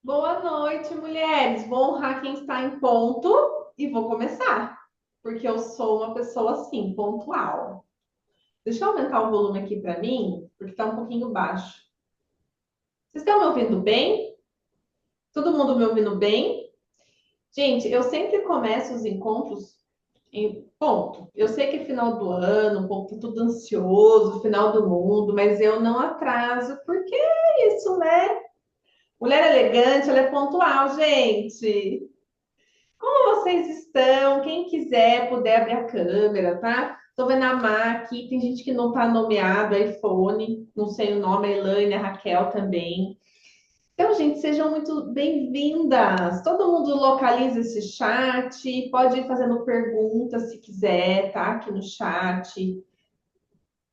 Boa noite, mulheres. Vou honrar quem está em ponto e vou começar, porque eu sou uma pessoa assim, pontual. Deixa eu aumentar o volume aqui para mim, porque está um pouquinho baixo. Vocês estão me ouvindo bem? Todo mundo me ouvindo bem? Gente, eu sempre começo os encontros em ponto. Eu sei que é final do ano, o povo tá tudo ansioso, final do mundo, mas eu não atraso, porque é isso, né? Mulher elegante, ela é pontual, gente. Como vocês estão? Quem quiser, puder abrir a câmera, tá? Tô vendo a Má aqui, tem gente que não tá nomeado, iPhone, não sei o nome, a Elaine, a Raquel também. Então, gente, sejam muito bem-vindas. Todo mundo localiza esse chat, pode ir fazendo perguntas se quiser, tá? Aqui no chat.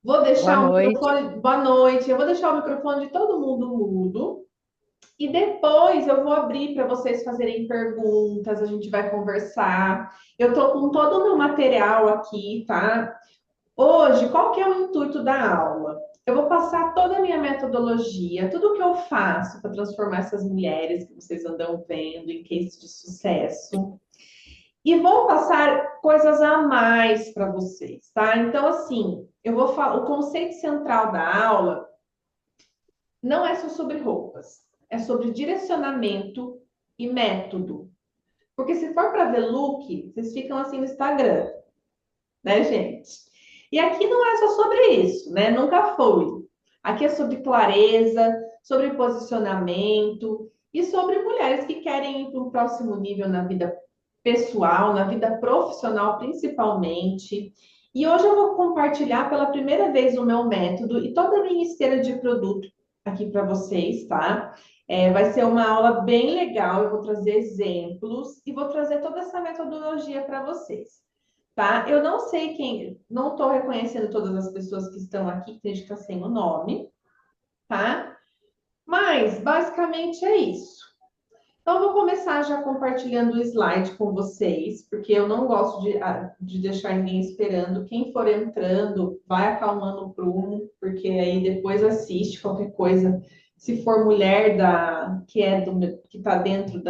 Vou Boa deixar o noite. microfone, boa noite. Eu vou deixar o microfone de todo mundo mudo. E depois eu vou abrir para vocês fazerem perguntas, a gente vai conversar. Eu estou com todo o meu material aqui, tá? Hoje, qual que é o intuito da aula? Eu vou passar toda a minha metodologia, tudo o que eu faço para transformar essas mulheres que vocês andam vendo em case de sucesso. E vou passar coisas a mais para vocês, tá? Então, assim, eu vou falar, o conceito central da aula não é só sobre roupas, é sobre direcionamento e método. Porque se for para ver look, vocês ficam assim no Instagram, né, gente? E aqui não é só sobre isso, né? Nunca foi. Aqui é sobre clareza, sobre posicionamento e sobre mulheres que querem ir para um próximo nível na vida pessoal, na vida profissional principalmente. E hoje eu vou compartilhar pela primeira vez o meu método e toda a minha esteira de produto aqui para vocês, tá? Vai ser uma aula bem legal. Eu vou trazer exemplos e vou trazer toda essa metodologia para vocês, tá? Eu não sei quem, não estou reconhecendo todas as pessoas que estão aqui, que tem gente que está sem o nome, tá? Mas basicamente é isso. Então, eu vou começar já compartilhando o slide com vocês, porque eu não gosto de deixar ninguém esperando. Quem for entrando, vai acalmando o prumo, porque aí depois assiste qualquer coisa. Se for mulher que está dentro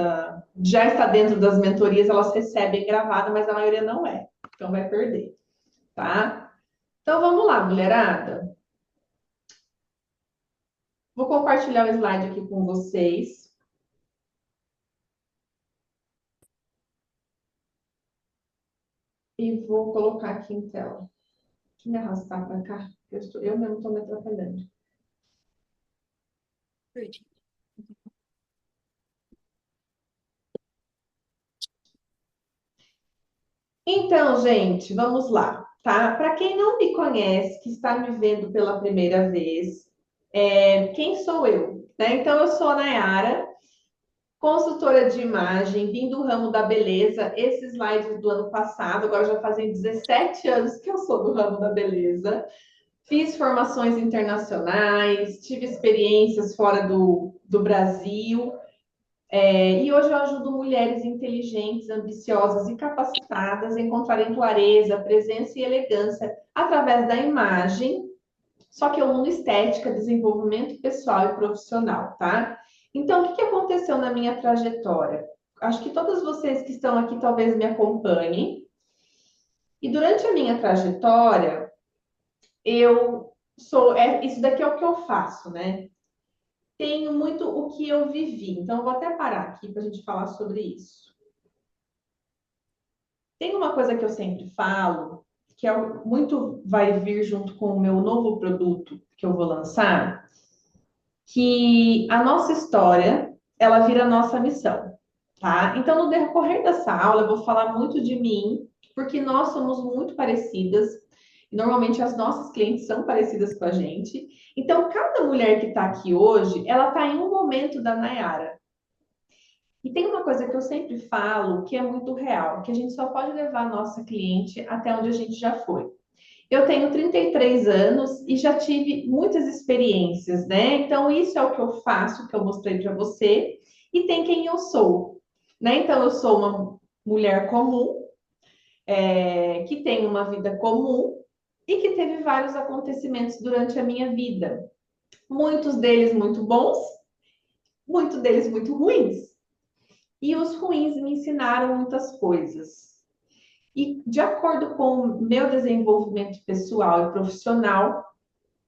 já está dentro das mentorias, elas recebem gravada, mas a maioria não é. Então vai perder, tá? Então vamos lá, mulherada. Vou compartilhar o slide aqui com vocês e vou colocar aqui em tela. Me arrastar para cá. Eu mesmo estou me atrapalhando. Então, gente, vamos lá, tá? Para quem não me conhece, que está me vendo pela primeira vez, quem sou eu? Né? Então, eu sou a Nayara, consultora de imagem, vim do ramo da beleza. Esses slides do ano passado, agora já fazem 17 anos que eu sou do ramo da beleza. Fiz formações internacionais, tive experiências fora do Brasil. E hoje eu ajudo mulheres inteligentes, ambiciosas e capacitadas a encontrarem clareza, presença e elegância através da imagem, só que eu uno estética, desenvolvimento pessoal e profissional, tá? Então, o que aconteceu na minha trajetória? Acho que todas vocês que estão aqui talvez me acompanhem. E durante a minha trajetória, isso daqui é o que eu faço, né? Tenho muito o que eu vivi. Então, eu vou até parar aqui para a gente falar sobre isso. Tem uma coisa que eu sempre falo, que muito vai vir junto com o meu novo produto que eu vou lançar, que a nossa história, ela vira a nossa missão, tá? Então, no decorrer dessa aula, eu vou falar muito de mim, porque nós somos muito parecidas, e normalmente as nossas clientes são parecidas com a gente. Então, cada mulher que está aqui hoje, ela está em um momento da Nayara. E tem uma coisa que eu sempre falo que é muito real, que a gente só pode levar a nossa cliente até onde a gente já foi. Eu tenho 33 anos e já tive muitas experiências, né? Então, isso é o que eu faço, que eu mostrei para você, e tem quem eu sou, né? Então, eu sou uma mulher comum, que tem uma vida comum e que teve vários acontecimentos durante a minha vida. Muitos deles muito bons, muitos deles muito ruins. E os ruins me ensinaram muitas coisas. E de acordo com o meu desenvolvimento pessoal e profissional,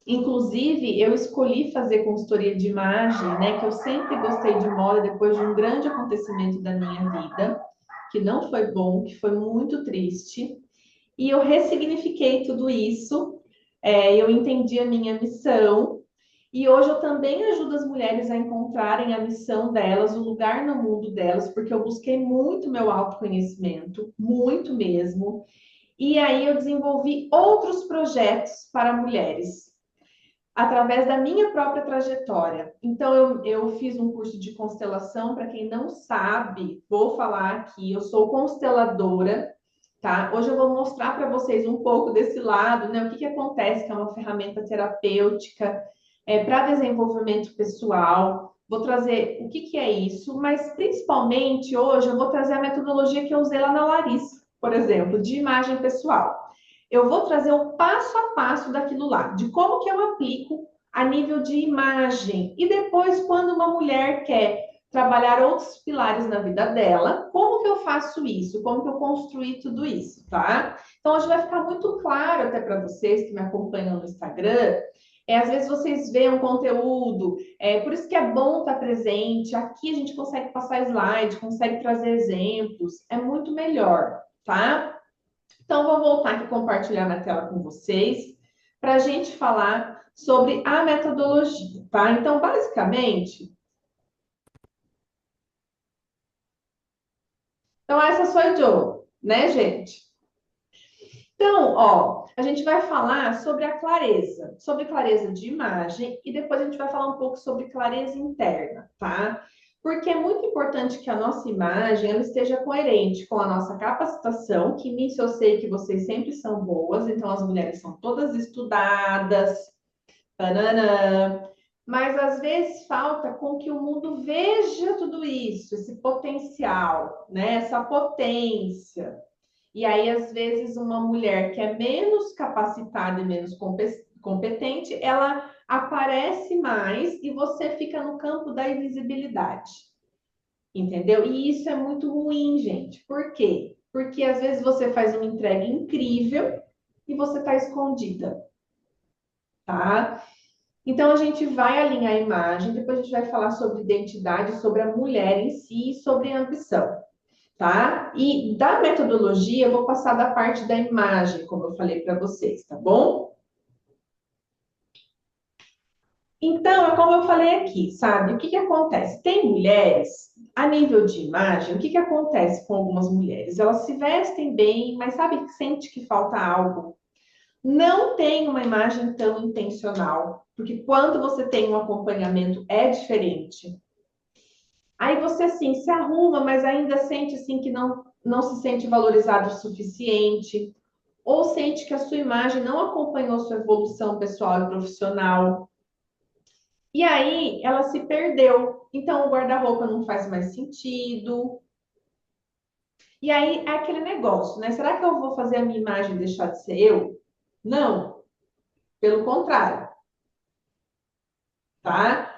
inclusive eu escolhi fazer consultoria de imagem, né? Que eu sempre gostei de moda depois de um grande acontecimento da minha vida, que não foi bom, que foi muito triste. E eu ressignifiquei tudo isso, eu entendi a minha missão. E hoje eu também ajudo as mulheres a encontrarem a missão delas, o lugar no mundo delas, porque eu busquei muito meu autoconhecimento, muito mesmo. E aí eu desenvolvi outros projetos para mulheres, através da minha própria trajetória. Então, eu fiz um curso de constelação, para quem não sabe, vou falar aqui, eu sou consteladora, tá? Hoje eu vou mostrar para vocês um pouco desse lado, né? O que que acontece, que é uma ferramenta terapêutica, para desenvolvimento pessoal. Vou trazer o que que é isso, mas principalmente hoje eu vou trazer a metodologia que eu usei lá na Larissa, por exemplo, de imagem pessoal. Eu vou trazer o passo a passo daquilo lá, de como que eu aplico a nível de imagem. E depois, quando uma mulher quer trabalhar outros pilares na vida dela, como que eu faço isso? Como que eu construí tudo isso, tá? Então, hoje vai ficar muito claro até para vocês que me acompanham no Instagram. Às vezes vocês veem um conteúdo, por isso que é bom estar presente. Aqui a gente consegue passar slide, consegue trazer exemplos, é muito melhor, tá? Então, vou voltar aqui e compartilhar na tela com vocês para a gente falar sobre a metodologia, tá? Então, basicamente, então essa sou eu, né, gente? Então, ó, a gente vai falar sobre clareza de imagem e depois a gente vai falar um pouco sobre clareza interna, tá? Porque é muito importante que a nossa imagem ela esteja coerente com a nossa capacitação, que nisso eu sei que vocês sempre são boas, então as mulheres são todas estudadas, pananã, mas às vezes falta com que o mundo veja tudo isso, esse potencial, né? Essa potência. E aí, às vezes, uma mulher que é menos capacitada e menos competente, ela aparece mais e você fica no campo da invisibilidade. Entendeu? E isso é muito ruim, gente. Por quê? Porque às vezes você faz uma entrega incrível e você está escondida, tá? Então a gente vai alinhar a imagem, depois a gente vai falar sobre identidade, sobre a mulher em si e sobre ambição. Tá? E da metodologia, eu vou passar da parte da imagem, como eu falei para vocês, tá bom? Então, é como eu falei aqui, sabe? O que que acontece? Tem mulheres, a nível de imagem, o que que acontece com algumas mulheres? Elas se vestem bem, mas sabe que sente que falta algo. Não tem uma imagem tão intencional, porque quando você tem um acompanhamento é diferente. Aí você assim se arruma, mas ainda sente assim que não se sente valorizado o suficiente, ou sente que a sua imagem não acompanhou sua evolução pessoal e profissional. E aí ela se perdeu. Então o guarda-roupa não faz mais sentido. E aí é aquele negócio, né? Será que eu vou fazer a minha imagem deixar de ser eu? Não, pelo contrário, tá?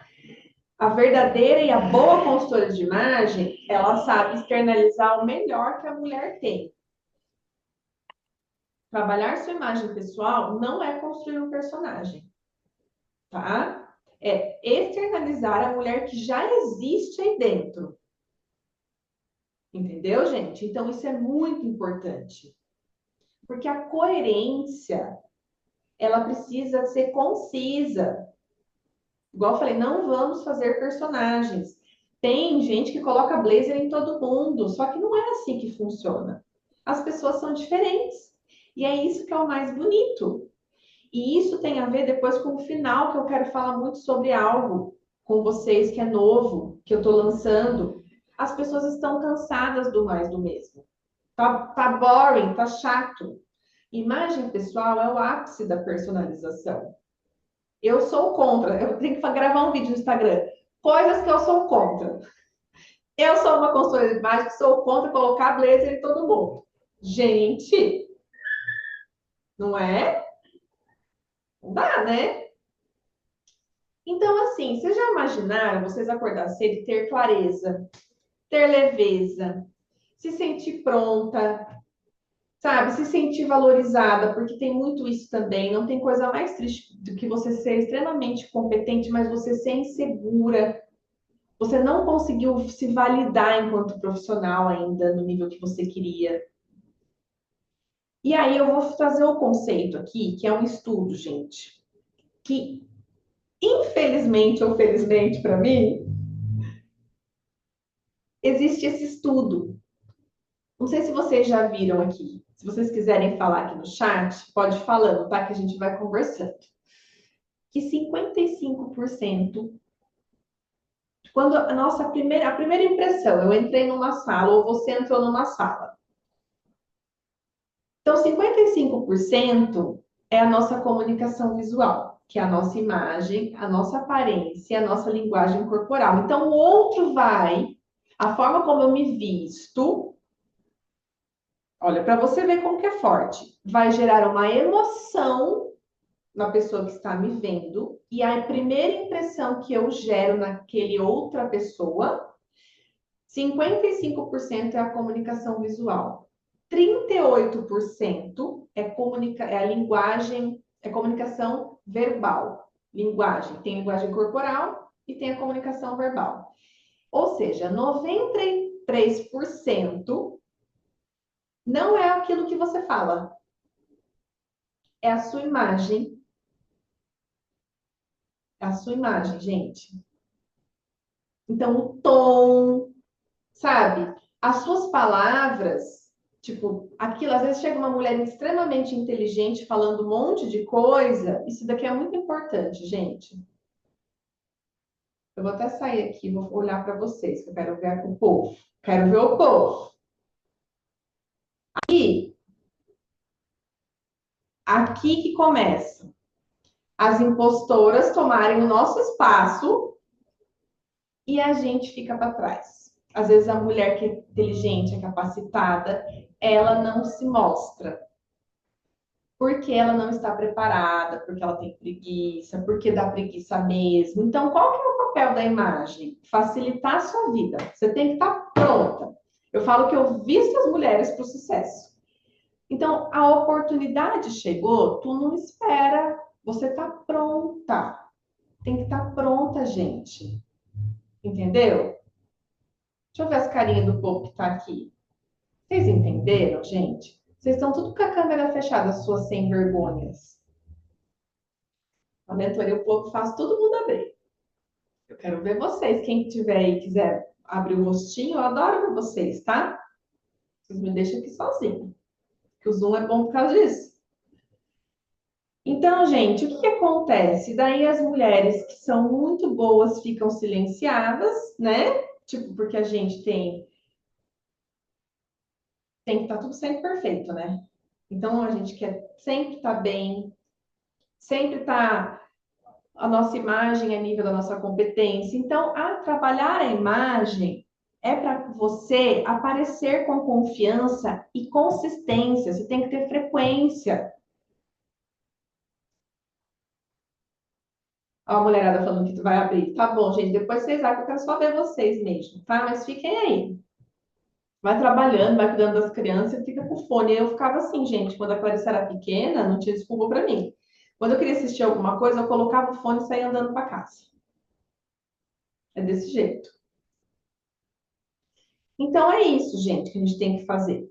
A verdadeira e a boa consultora de imagem, ela sabe externalizar o melhor que a mulher tem. Trabalhar sua imagem pessoal não é construir um personagem, tá? É externalizar a mulher que já existe aí dentro. Entendeu, gente? Então, isso é muito importante. Porque a coerência, ela precisa ser concisa. Igual eu falei, não vamos fazer personagens. Tem gente que coloca blazer em todo mundo, só que não é assim que funciona. As pessoas são diferentes. E é isso que é o mais bonito. E isso tem a ver depois com o final, que eu quero falar muito sobre algo com vocês que é novo, que eu estou lançando. As pessoas estão cansadas do mais do mesmo. Tá boring, tá chato. Imagem pessoal é o ápice da personalização. Eu sou contra. Eu tenho que gravar um vídeo no Instagram. Coisas que eu sou contra. Eu sou uma consultora de imagem que sou contra colocar blazer em todo mundo. Gente, não é? Não dá, né? Então, assim, vocês já imaginaram vocês acordar cedo e ter clareza, ter leveza, se sentir pronta, sabe? Se sentir valorizada, porque tem muito isso também. Não tem coisa mais triste do que você ser extremamente competente, mas você ser insegura. Você não conseguiu se validar enquanto profissional ainda no nível que você queria. E aí eu vou trazer o conceito aqui, que é um estudo, gente, que infelizmente ou felizmente para mim, existe esse estudo. Não sei se vocês já viram aqui. Se vocês quiserem falar aqui no chat, pode ir falando, tá? Que a gente vai conversando. Que 55%, quando a primeira impressão, eu entrei numa sala ou você entrou numa sala. Então, 55% é a nossa comunicação visual, que é a nossa imagem, a nossa aparência, a nossa linguagem corporal. Então, o outro a forma como eu me visto, olha, para você ver como que é forte, vai gerar uma emoção na pessoa que está me vendo, e a primeira impressão que eu gero naquele outra pessoa, 55% é a comunicação visual. 38% é a linguagem, é comunicação verbal. Linguagem, tem linguagem corporal e tem a comunicação verbal. Ou seja, 93% não é aquilo que você fala, é a sua imagem. É a sua imagem, gente. Então, o tom, sabe? As suas palavras, tipo, aquilo, às vezes chega uma mulher extremamente inteligente falando um monte de coisa. Isso daqui é muito importante, gente. Eu vou até sair aqui, vou olhar para vocês, que eu quero ver o povo. Quero ver o povo. E aqui que começa as impostoras tomarem o nosso espaço e a gente fica para trás. Às vezes a mulher que é inteligente, é capacitada, ela não se mostra. Porque ela não está preparada, porque ela tem preguiça, porque dá preguiça mesmo. Então, qual que é o papel da imagem? Facilitar a sua vida. Você tem que estar pronta. Eu falo que eu visto as mulheres para o sucesso. Então, a oportunidade chegou, tu não espera, você está pronta. Tem que estar pronta, gente. Entendeu? Deixa eu ver as carinhas do povo que está aqui. Vocês entenderam, gente? Vocês estão tudo com a câmera fechada, suas sem vergonhas. A mentoria, o povo faz todo mundo abrir. Eu quero ver vocês. Quem tiver aí quiser abrir o rostinho, eu adoro ver vocês, tá? Vocês me deixam aqui sozinho. Que o Zoom é bom por causa disso. Então, gente, o que que acontece? Daí as mulheres que são muito boas ficam silenciadas, né? Tipo, porque a gente tem que estar tudo sempre perfeito, né? Então a gente quer sempre estar bem, sempre estar a nossa imagem a nível da nossa competência. Então, a trabalhar a imagem é para você aparecer com confiança e consistência. Você tem que ter frequência. Ó, a mulherada falando que tu vai abrir. Tá bom, gente. Depois vocês abrem, eu quero só ver vocês mesmo, tá? Mas fiquem aí. Vai trabalhando, vai cuidando das crianças e fica com o fone. Eu ficava assim, gente, quando a Clarice era pequena, não tinha desculpa para mim. Quando eu queria assistir alguma coisa, eu colocava o fone e saía andando para casa. É desse jeito. Então é isso, gente, que a gente tem que fazer,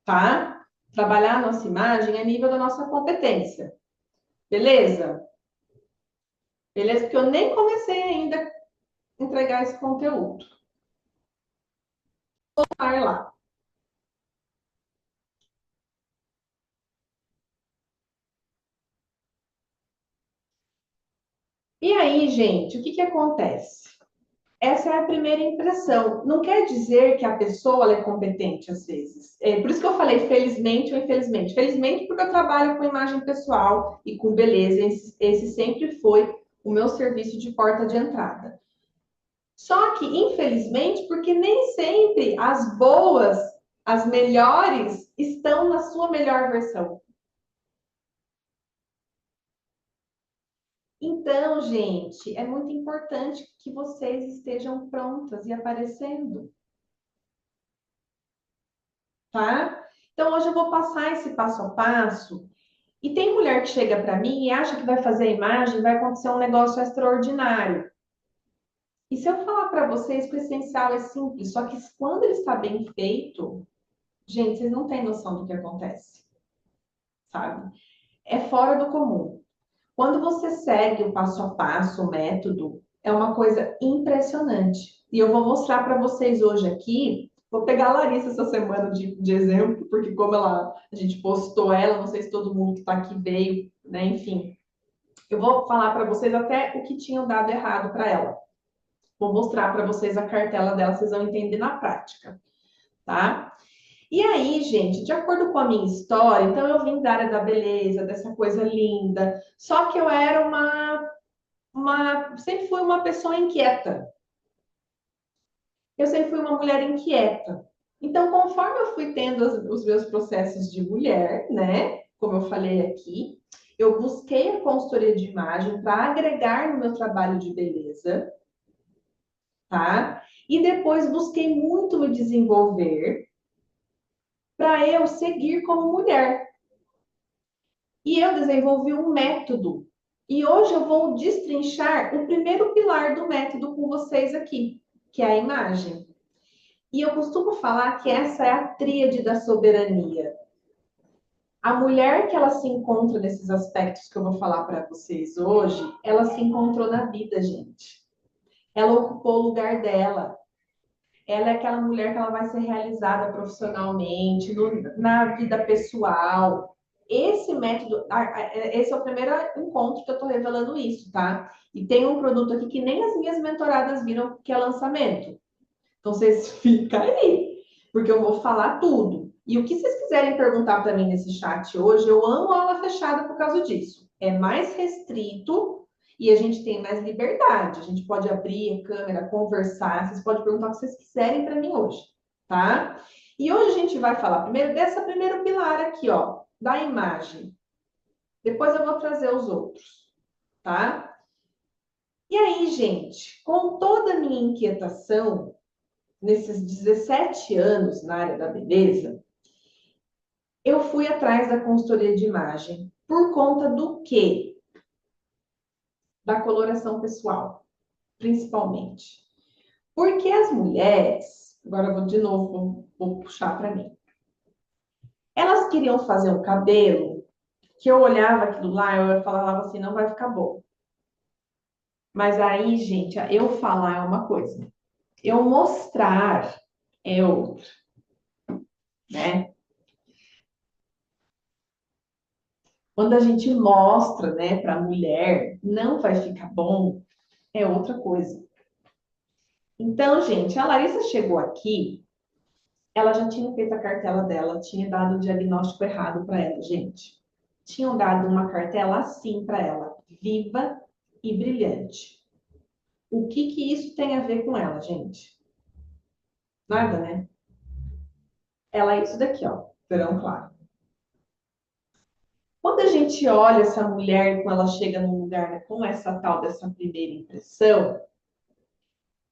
tá? Trabalhar a nossa imagem a nível da nossa competência. Beleza? Beleza? Porque eu nem comecei ainda a entregar esse conteúdo. Vai lá. E aí, gente, o que que acontece? Essa é a primeira impressão. Não quer dizer que a pessoa ela é competente às vezes. É por isso que eu falei felizmente ou infelizmente. Felizmente porque eu trabalho com imagem pessoal e com beleza. Esse sempre foi o meu serviço de porta de entrada. Só que, infelizmente, porque nem sempre as boas, as melhores, estão na sua melhor versão. Então, gente, é muito importante que vocês estejam prontas e aparecendo, tá? Então, hoje eu vou passar esse passo a passo. E tem mulher que chega para mim e acha que vai fazer a imagem, vai acontecer um negócio extraordinário. E se eu falar para vocês que o essencial é simples, só que quando ele está bem feito, gente, vocês não têm noção do que acontece, sabe? É fora do comum. Quando você segue o passo a passo, o método, é uma coisa impressionante. E eu vou mostrar para vocês hoje aqui. Vou pegar a Larissa essa semana de exemplo, porque como a gente postou ela, não sei se todo mundo que está aqui veio, né? Enfim, eu vou falar para vocês até o que tinham dado errado para ela. Vou mostrar para vocês a cartela dela, vocês vão entender na prática, tá? E aí, gente, de acordo com a minha história, então eu vim da área da beleza, dessa coisa linda, só que eu era sempre fui uma pessoa inquieta. Eu sempre fui uma mulher inquieta. Então, conforme eu fui tendo os meus processos de mulher, né? Como eu falei aqui, eu busquei a consultoria de imagem para agregar no meu trabalho de beleza, tá? E depois busquei muito me desenvolver para eu seguir como mulher. E eu desenvolvi um método. E hoje eu vou destrinchar o primeiro pilar do método com vocês aqui, que é a imagem. E eu costumo falar que essa é a tríade da soberania. A mulher que ela se encontra nesses aspectos que eu vou falar para vocês hoje, ela se encontrou na vida, gente. Ela ocupou o lugar dela. Ela é aquela mulher que ela vai ser realizada profissionalmente, na vida pessoal. Esse método, esse é o primeiro encontro que eu estou revelando isso, tá? E tem um produto aqui que nem as minhas mentoradas viram que é lançamento. Então vocês ficam aí, porque eu vou falar tudo. E o que vocês quiserem perguntar para mim nesse chat hoje, eu amo aula fechada por causa disso. É mais restrito e a gente tem mais liberdade. A gente pode abrir a câmera, conversar. Vocês podem perguntar o que vocês quiserem para mim hoje, tá? E hoje a gente vai falar primeiro dessa primeiro pilar aqui, ó, da imagem. Depois eu vou trazer os outros, tá? E aí, gente, com toda a minha inquietação, nesses 17 anos na área da beleza, eu fui atrás da consultoria de imagem. Por conta do quê? Da coloração pessoal, principalmente. Porque as mulheres, agora eu vou de novo, vou puxar para mim. Elas queriam fazer um cabelo que eu olhava aquilo lá, eu falava assim, não vai ficar bom. Mas aí, gente, eu falar é uma coisa, eu mostrar é outra, né? Quando a gente mostra, né, para a mulher, não vai ficar bom, é outra coisa. Então, gente, a Larissa chegou aqui, ela já tinha feito a cartela dela, tinha dado o diagnóstico errado para ela, gente. Tinham dado uma cartela assim para ela, viva e brilhante. O que que isso tem a ver com ela, gente? Nada, né? Ela é isso daqui, ó, verão claro. Quando a gente olha essa mulher, quando ela chega num lugar, né, com essa tal dessa primeira impressão, o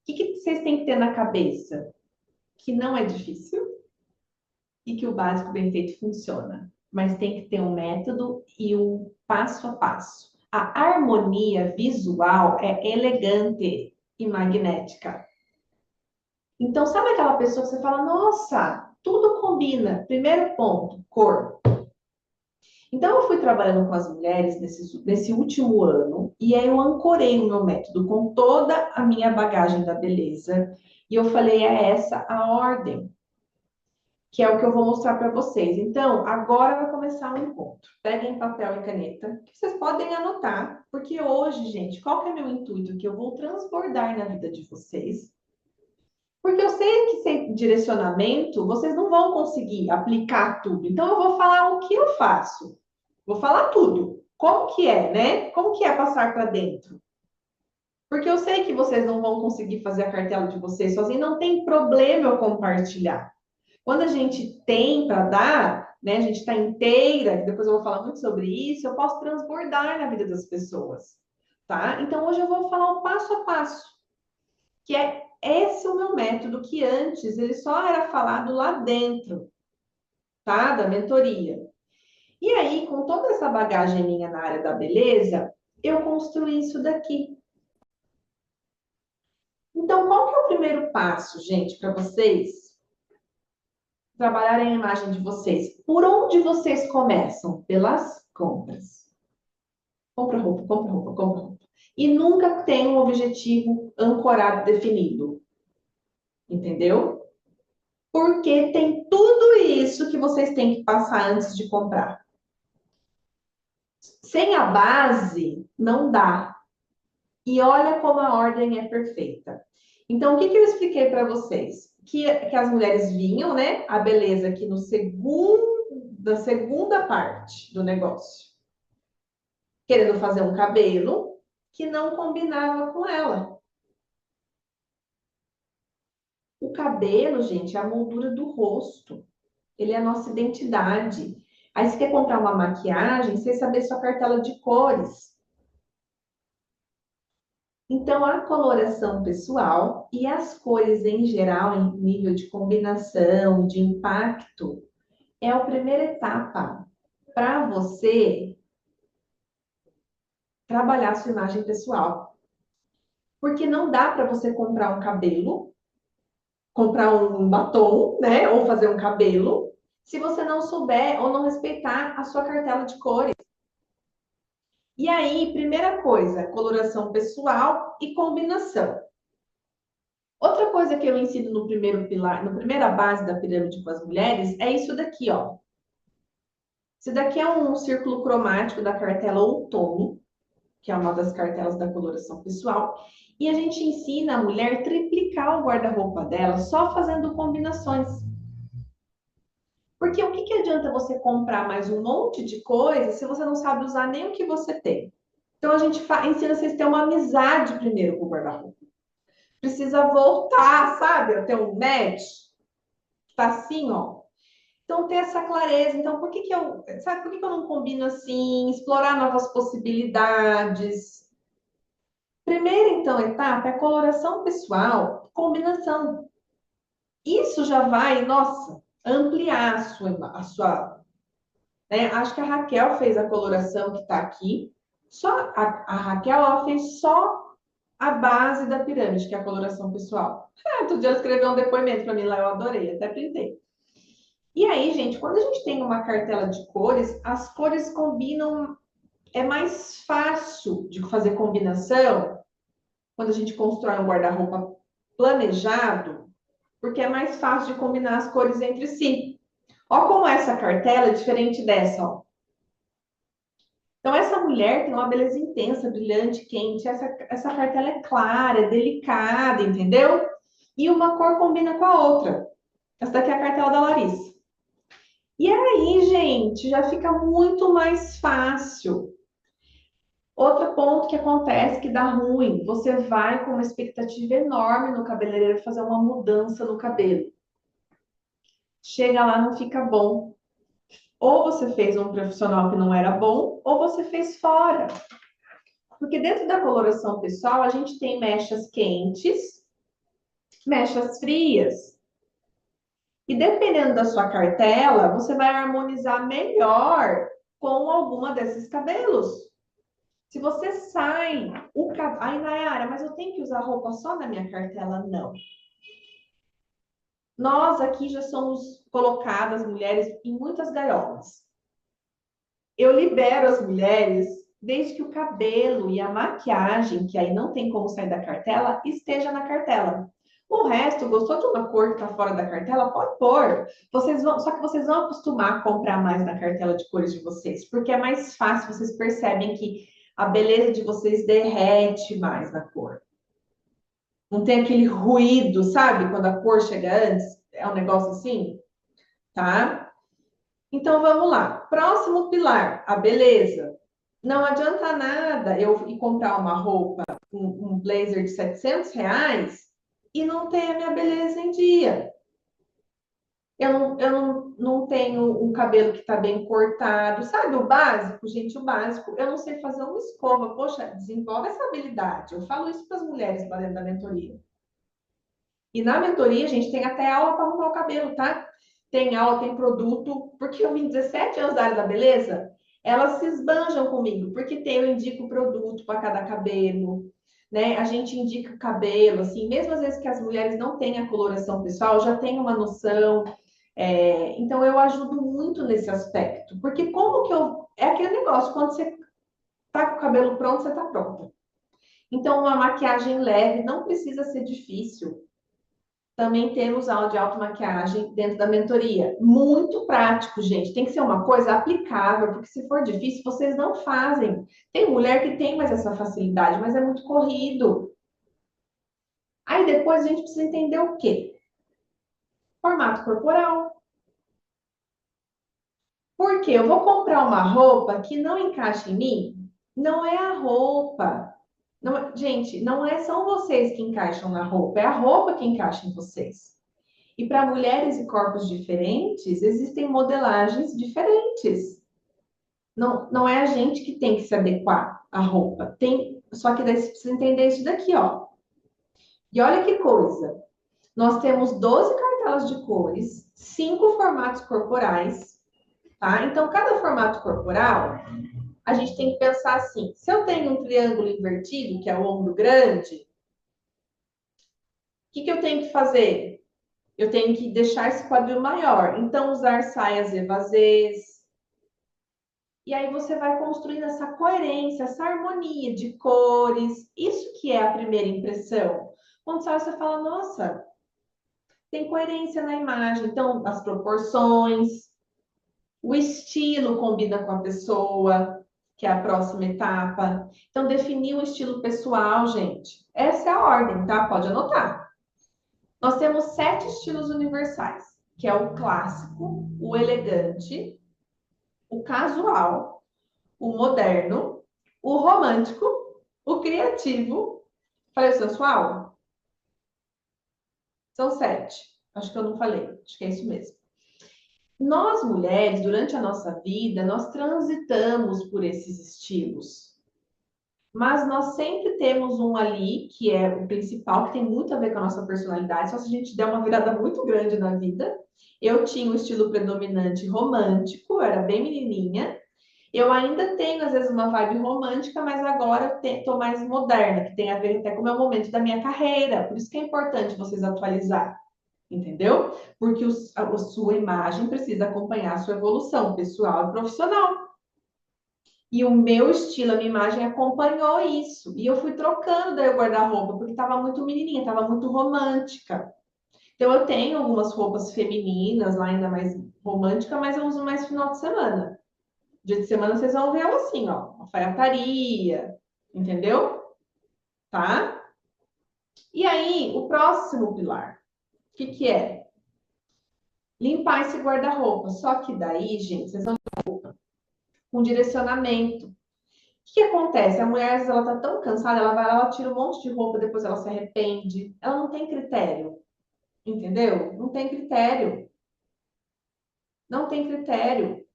que que vocês têm que ter na cabeça? Que não é difícil e que o básico bem feito funciona, mas tem que ter um método e um passo a passo. A harmonia visual é elegante e magnética. Então, sabe aquela pessoa que você fala, nossa, tudo combina. Primeiro ponto, cor. Então, eu fui trabalhando com as mulheres nesse último ano, e aí eu ancorei o meu método com toda a minha bagagem da beleza, e eu falei, é essa a ordem, que é o que eu vou mostrar para vocês. Então, agora vai começar o encontro. Peguem papel e caneta, que vocês podem anotar, porque hoje, gente, qual que é meu intuito? Que eu vou transbordar na vida de vocês. Porque eu sei que sem direcionamento, vocês não vão conseguir aplicar tudo. Então, eu vou falar o que eu faço. Vou falar tudo. Como que é, né? Como que é passar para dentro? Porque eu sei que vocês não vão conseguir fazer a cartela de vocês sozinhos, não tem problema eu compartilhar. Quando a gente tem para dar, né, a gente está inteira, depois eu vou falar muito sobre isso, eu posso transbordar na vida das pessoas, tá? Então, hoje eu vou falar o passo a passo, que é esse o meu método, que antes ele só era falado lá dentro, tá? Da mentoria. E aí, com toda essa bagagem minha na área da beleza, eu construí isso daqui. Então, qual que é o primeiro passo, gente, para vocês trabalharem a imagem de vocês? Por onde vocês começam? Pelas compras. Compra roupa, compra roupa, compra roupa. E nunca tem um objetivo ancorado, definido. Entendeu? Porque tem tudo isso que vocês têm que passar antes de comprar. Sem a base, não dá. E olha como a ordem é perfeita. Então, o que eu expliquei para vocês? Que as mulheres vinham, né? A beleza aqui no da segunda parte do negócio. Querendo fazer um cabelo que não combinava com ela. O cabelo, gente, é a moldura do rosto. Ele é a nossa identidade. Aí, você quer comprar uma maquiagem, sem saber sua cartela de cores. Então, a coloração pessoal e as cores em geral, em nível de combinação, de impacto, é a primeira etapa para você trabalhar a sua imagem pessoal. Porque não dá para você comprar um cabelo, comprar um batom, né? Ou fazer um cabelo, se você não souber ou não respeitar a sua cartela de cores. E aí, primeira coisa, coloração pessoal e combinação. Outra coisa que eu ensino no primeiro pilar, na primeira base da pirâmide com as mulheres, é isso daqui, ó. Isso daqui é um círculo cromático da cartela outono, que é uma das cartelas da coloração pessoal. E a gente ensina a mulher a triplicar o guarda-roupa dela só fazendo combinações. Porque o que que adianta você comprar mais um monte de coisa se você não sabe usar nem o que você tem? Então a gente ensina vocês a ter uma amizade primeiro com o guarda-roupa. Precisa voltar, sabe? A ter um match. Tá assim, ó. Então, ter essa clareza. Então, sabe, por que que eu não combino assim? Explorar novas possibilidades. Primeira, então, etapa é coloração pessoal, combinação. Isso já vai, nossa, ampliar né? Acho que a Raquel fez a coloração que está aqui. Só a Raquel, ela fez só a base da pirâmide, que é a coloração pessoal. Outro dia ela escreveu um depoimento para mim lá, eu adorei, até printei. E aí, gente, quando a gente tem uma cartela de cores, as cores combinam, é mais fácil de fazer combinação quando a gente constrói um guarda-roupa planejado, porque é mais fácil de combinar as cores entre si. Ó como essa cartela é diferente dessa, ó. Então, essa mulher tem uma beleza intensa, brilhante, quente. Essa cartela é clara, é delicada, entendeu? E uma cor combina com a outra. Essa daqui é a cartela da Larissa. E aí, gente, já fica muito mais fácil. Outro ponto que acontece que dá ruim, você vai com uma expectativa enorme no cabeleireiro fazer uma mudança no cabelo. Chega lá, não fica bom. Ou você fez um profissional que não era bom, ou você fez fora. Porque dentro da coloração pessoal, a gente tem mechas quentes, mechas frias. E dependendo da sua cartela, você vai harmonizar melhor com alguma desses cabelos. Se você sai, Ai, Nayara, mas eu tenho que usar roupa só na minha cartela? Não. Nós aqui já somos colocadas, mulheres, em muitas gaiolas. Eu libero as mulheres desde que o cabelo e a maquiagem, que aí não tem como sair da cartela, esteja na cartela. O resto, gostou de uma cor que está fora da cartela? Pode pôr. Só que vocês vão acostumar a comprar mais na cartela de cores de vocês, porque é mais fácil, vocês percebem que a beleza de vocês derrete mais na cor. Não tem aquele ruído, sabe? Quando a cor chega antes, é um negócio assim, tá? Então vamos lá. Próximo pilar, a beleza. Não adianta nada eu ir comprar uma roupa, um blazer de R$ 700 e não ter a minha beleza em dia. Eu não tenho um cabelo que está bem cortado. Sabe o básico, gente? O básico. Eu não sei fazer uma escova. Poxa, desenvolve essa habilidade. Eu falo isso para as mulheres lá dentro da mentoria. E na mentoria, a gente tem até aula para arrumar o cabelo, tá? Tem aula, tem produto. Porque eu vim 17 anos da área da beleza, elas se esbanjam comigo. Porque eu indico produto para cada cabelo, né? A gente indica o cabelo, assim, mesmo às vezes que as mulheres não têm a coloração pessoal, já tem uma noção. Então, eu ajudo muito nesse aspecto. Porque como que eu. É aquele negócio, quando você tá com o cabelo pronto, você tá pronta. Então, uma maquiagem leve não precisa ser difícil. Também temos aula de automaquiagem dentro da mentoria. Muito prático, gente. Tem que ser uma coisa aplicável, porque se for difícil, vocês não fazem. Tem mulher que tem mais essa facilidade, mas é muito corrido. Aí depois a gente precisa entender o quê? Formato corporal. Porque eu vou comprar uma roupa que não encaixa em mim? Não é a roupa. Gente, não são vocês que encaixam na roupa, é a roupa que encaixa em vocês. E para mulheres e corpos diferentes, existem modelagens diferentes. Não é a gente que tem que se adequar à roupa. Só que daí você precisa entender isso daqui, ó. E olha que coisa. Nós temos 12 cartelas de cores, 5 formatos corporais, tá? Então, cada formato corporal, a gente tem que pensar assim: se eu tenho um triângulo invertido, que é o ombro grande, o que eu tenho que fazer? Eu tenho que deixar esse quadril maior. Então, usar saias evasês. E aí você vai construindo essa coerência, essa harmonia de cores. Isso que é a primeira impressão. Quando você fala, nossa, tem coerência na imagem. Então, as proporções, o estilo combina com a pessoa, que é a próxima etapa. Então, definir o estilo pessoal, gente. Essa é a ordem, tá? Pode anotar. Nós temos 7 estilos universais, que é o clássico, o elegante, o casual, o moderno, o romântico, o criativo. Falei o sensual? São 7. Acho que eu não falei. Acho que é isso mesmo. Nós, mulheres, durante a nossa vida, nós transitamos por esses estilos. Mas nós sempre temos um ali, que é o principal, que tem muito a ver com a nossa personalidade. Só se a gente der uma virada muito grande na vida. Eu tinha um estilo predominante romântico, era bem menininha. Eu ainda tenho, às vezes, uma vibe romântica, mas agora eu estou mais moderna, que tem a ver até com o meu momento da minha carreira. Por isso que é importante vocês atualizar, entendeu? Porque a sua imagem precisa acompanhar a sua evolução pessoal e profissional. E o meu estilo, a minha imagem acompanhou isso. E eu fui trocando daí o guarda-roupa, porque estava muito menininha, estava muito romântica. Então eu tenho algumas roupas femininas lá, ainda mais romântica, mas eu uso mais final de semana. Dia de semana vocês vão ver ela assim, ó, alfaiataria, entendeu? Tá? E aí, o próximo pilar, o que que é? Limpar esse guarda-roupa. Só que daí, gente, vocês vão com direcionamento. O que acontece? A mulher, às vezes, ela tá tão cansada, ela vai lá, ela tira um monte de roupa, depois ela se arrepende. Ela não tem critério, entendeu? Não tem critério. Não tem critério.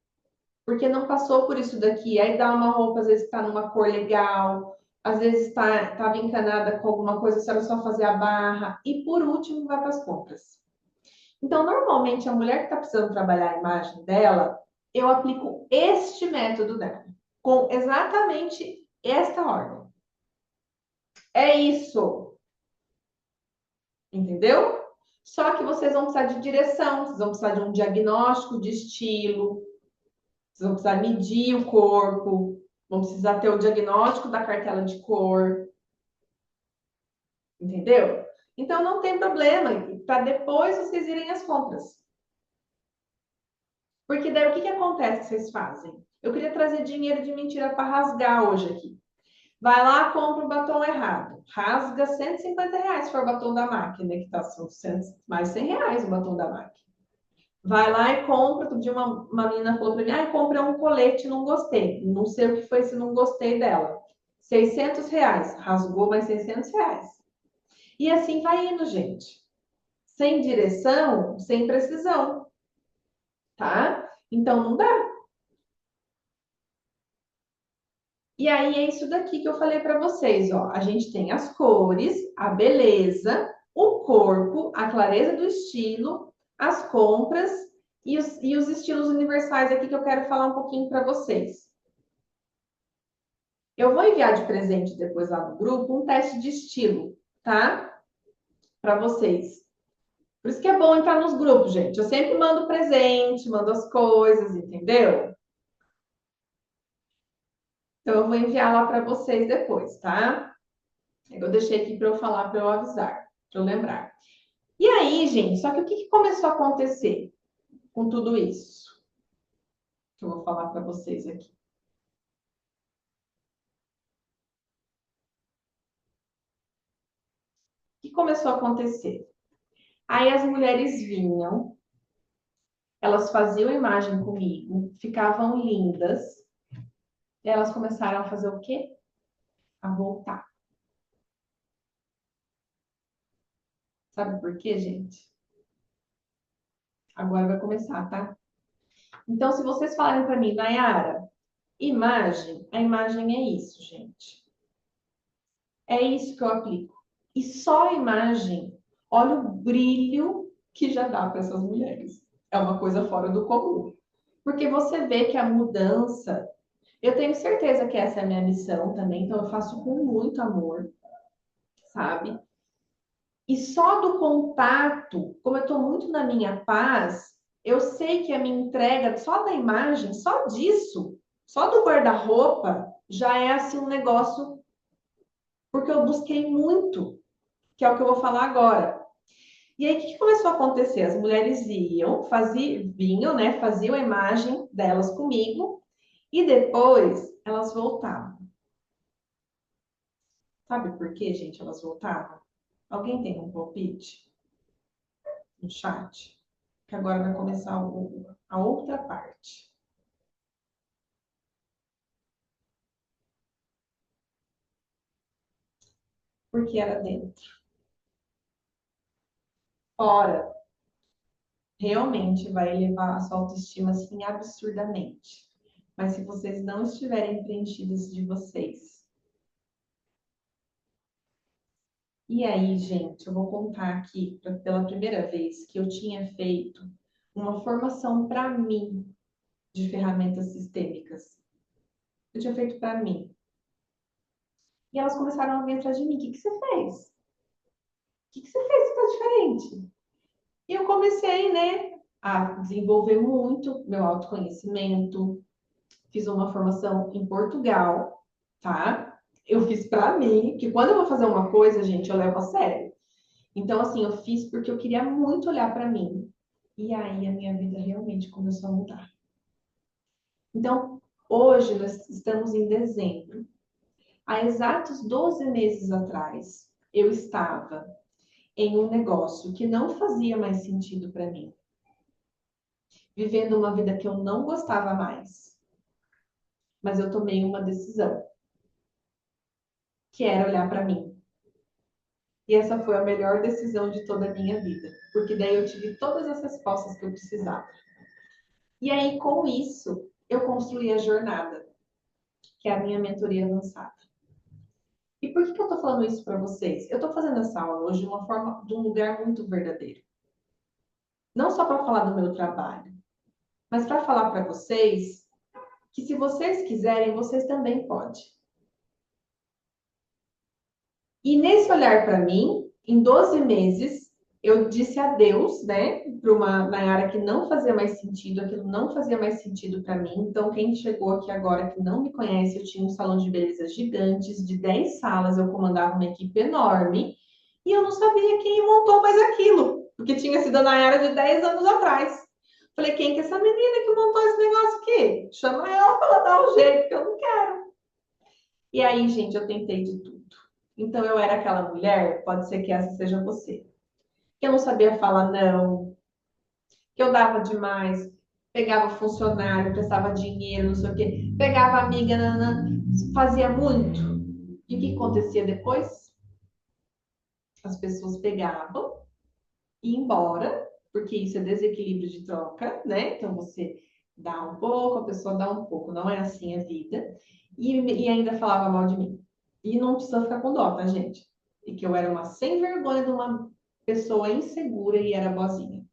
Porque não passou por isso daqui. Aí dá uma roupa, às vezes está numa cor legal, às vezes estava encanada com alguma coisa, se ela só fazer a barra, e por último vai para as compras. Então, normalmente, a mulher que está precisando trabalhar a imagem dela, eu aplico este método dela, com exatamente esta ordem. É isso, entendeu? Só que vocês vão precisar de direção, vocês vão precisar de um diagnóstico de estilo, vocês vão precisar medir o corpo, vão precisar ter o diagnóstico da cartela de cor, entendeu? Então não tem problema, para depois vocês irem às compras. Porque daí o que acontece que vocês fazem? Eu queria trazer dinheiro de mentira para rasgar hoje aqui. Vai lá, compra o batom errado. Rasga R$ 150 se for o batom da máquina, que tá são mais R$ 100 o batom da máquina. Vai lá e compra. Outro dia uma menina falou para mim, comprei um colete, não gostei. Não sei o que foi se não gostei dela. R$ 600. Rasgou mais R$ 600. E assim vai indo, gente. Sem direção, sem precisão. tá? Então não dá. E aí é isso daqui que eu falei para vocês, ó. A gente tem as cores, a beleza, o corpo, a clareza do estilo, as compras e os estilos universais aqui que eu quero falar um pouquinho para vocês. Eu vou enviar de presente depois lá no grupo um teste de estilo, tá? Para vocês. Por isso que é bom entrar nos grupos, gente. Eu sempre mando presente, mando as coisas, entendeu? Então eu vou enviar lá para vocês depois, tá? Eu deixei aqui para eu falar, para eu avisar, para eu lembrar. E aí, gente, só que o que começou a acontecer com tudo isso? Que eu vou falar para vocês aqui. O que começou a acontecer? Aí as mulheres vinham, elas faziam imagem comigo, ficavam lindas, e elas começaram a fazer o quê? A voltar. Sabe por quê, gente? Agora vai começar, tá? Então, se vocês falarem para mim, Nayara, imagem, a imagem é isso, gente. É isso que eu aplico. E só a imagem, olha o brilho que já dá para essas mulheres. É uma coisa fora do comum. Porque você vê que a mudança, eu tenho certeza que essa é a minha missão também, então eu faço com muito amor, sabe? E só do contato, como eu estou muito na minha paz, eu sei que a minha entrega, só da imagem, só disso, só do guarda-roupa, já é assim um negócio, porque eu busquei muito, que é o que eu vou falar agora. E aí, o que começou a acontecer? As mulheres vinham, né? Faziam a imagem delas comigo, e depois elas voltavam. Sabe por quê, gente, elas voltavam? Alguém tem um palpite no chat? Que agora vai começar a outra parte. Porque era dentro. Fora, realmente vai elevar a sua autoestima assim absurdamente. Mas se vocês não estiverem preenchidas de vocês. E aí, gente, eu vou contar aqui pela primeira vez que eu tinha feito uma formação para mim de ferramentas sistêmicas. Eu tinha feito para mim. E elas começaram a vir atrás de mim. O que você fez? O que você fez que está diferente? E eu comecei, né, a desenvolver muito meu autoconhecimento. Fiz uma formação em Portugal, tá? Eu fiz para mim, que quando eu vou fazer uma coisa, gente, eu levo a sério. Então, assim, eu fiz porque eu queria muito olhar para mim. E aí a minha vida realmente começou a mudar. Então, hoje nós estamos em dezembro. Há exatos 12 meses atrás, eu estava em um negócio que não fazia mais sentido para mim, vivendo uma vida que eu não gostava mais, mas eu tomei uma decisão, que era olhar para mim. E essa foi a melhor decisão de toda a minha vida, porque daí eu tive todas as respostas que eu precisava. E aí, com isso, eu construí a jornada, que é a minha mentoria avançada. E por que eu estou falando isso para vocês? Eu estou fazendo essa aula hoje de uma forma, de um lugar muito verdadeiro. Não só para falar do meu trabalho, mas para falar para vocês que se vocês quiserem, vocês também podem. E nesse olhar para mim, em 12 meses, eu disse adeus, né, para uma Nayara que não fazia mais sentido, aquilo não fazia mais sentido para mim. Então, quem chegou aqui agora que não me conhece, eu tinha um salão de beleza gigantes, de 10 salas, eu comandava uma equipe enorme, e eu não sabia quem montou mais aquilo, porque tinha sido a Nayara de 10 anos atrás. Falei, quem que é essa menina que montou esse negócio aqui? Chama ela para ela dar um jeito, que eu não quero. E aí, gente, eu tentei de tudo. Então, eu era aquela mulher, pode ser que essa seja você, que eu não sabia falar não, que eu dava demais, pegava funcionário, prestava dinheiro, não sei o quê, pegava amiga, nanã, fazia muito. E o que acontecia depois? As pessoas pegavam e iam embora, porque isso é desequilíbrio de troca, né? Então você dá um pouco, a pessoa dá um pouco, não é assim a vida. E ainda falava mal de mim. E não precisa ficar com dó, tá, gente? E que eu era uma sem vergonha de uma pessoa insegura e era boazinha.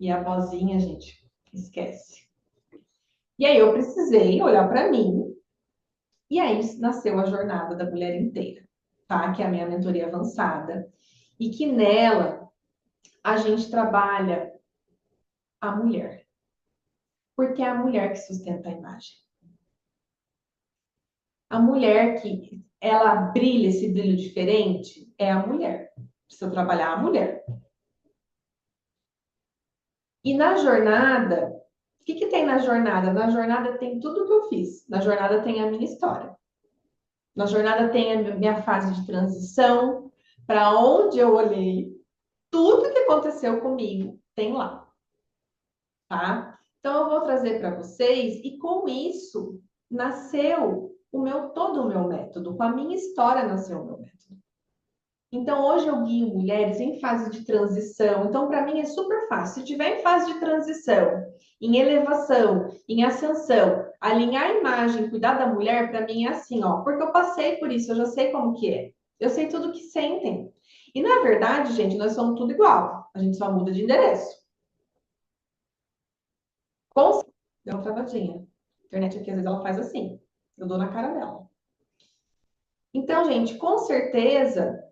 E a boazinha, gente, esquece. E aí eu precisei olhar para mim, e aí nasceu a jornada da mulher inteira, tá? Que é a minha mentoria avançada. E que nela a gente trabalha a mulher. Porque é a mulher que sustenta a imagem. A mulher que ela brilha esse brilho diferente é a mulher. Precisa trabalhar a mulher. E na jornada, o que tem na jornada? Na jornada tem tudo o que eu fiz. Na jornada tem a minha história. Na jornada tem a minha fase de transição, para onde eu olhei, tudo que aconteceu comigo tem lá, tá? Então eu vou trazer para vocês e com isso nasceu todo o meu método, com a minha história nasceu o meu método. Então, hoje eu guio mulheres em fase de transição. Então, para mim é super fácil. Se tiver em fase de transição, em elevação, em ascensão, alinhar a imagem, cuidar da mulher, para mim é assim, ó. Porque eu passei por isso, eu já sei como que é. Eu sei tudo que sentem. E na verdade, gente, nós somos tudo igual. A gente só muda de endereço. Com... Deu uma travadinha. A internet aqui, às vezes, ela faz assim. Eu dou na cara dela. Então, gente, com certeza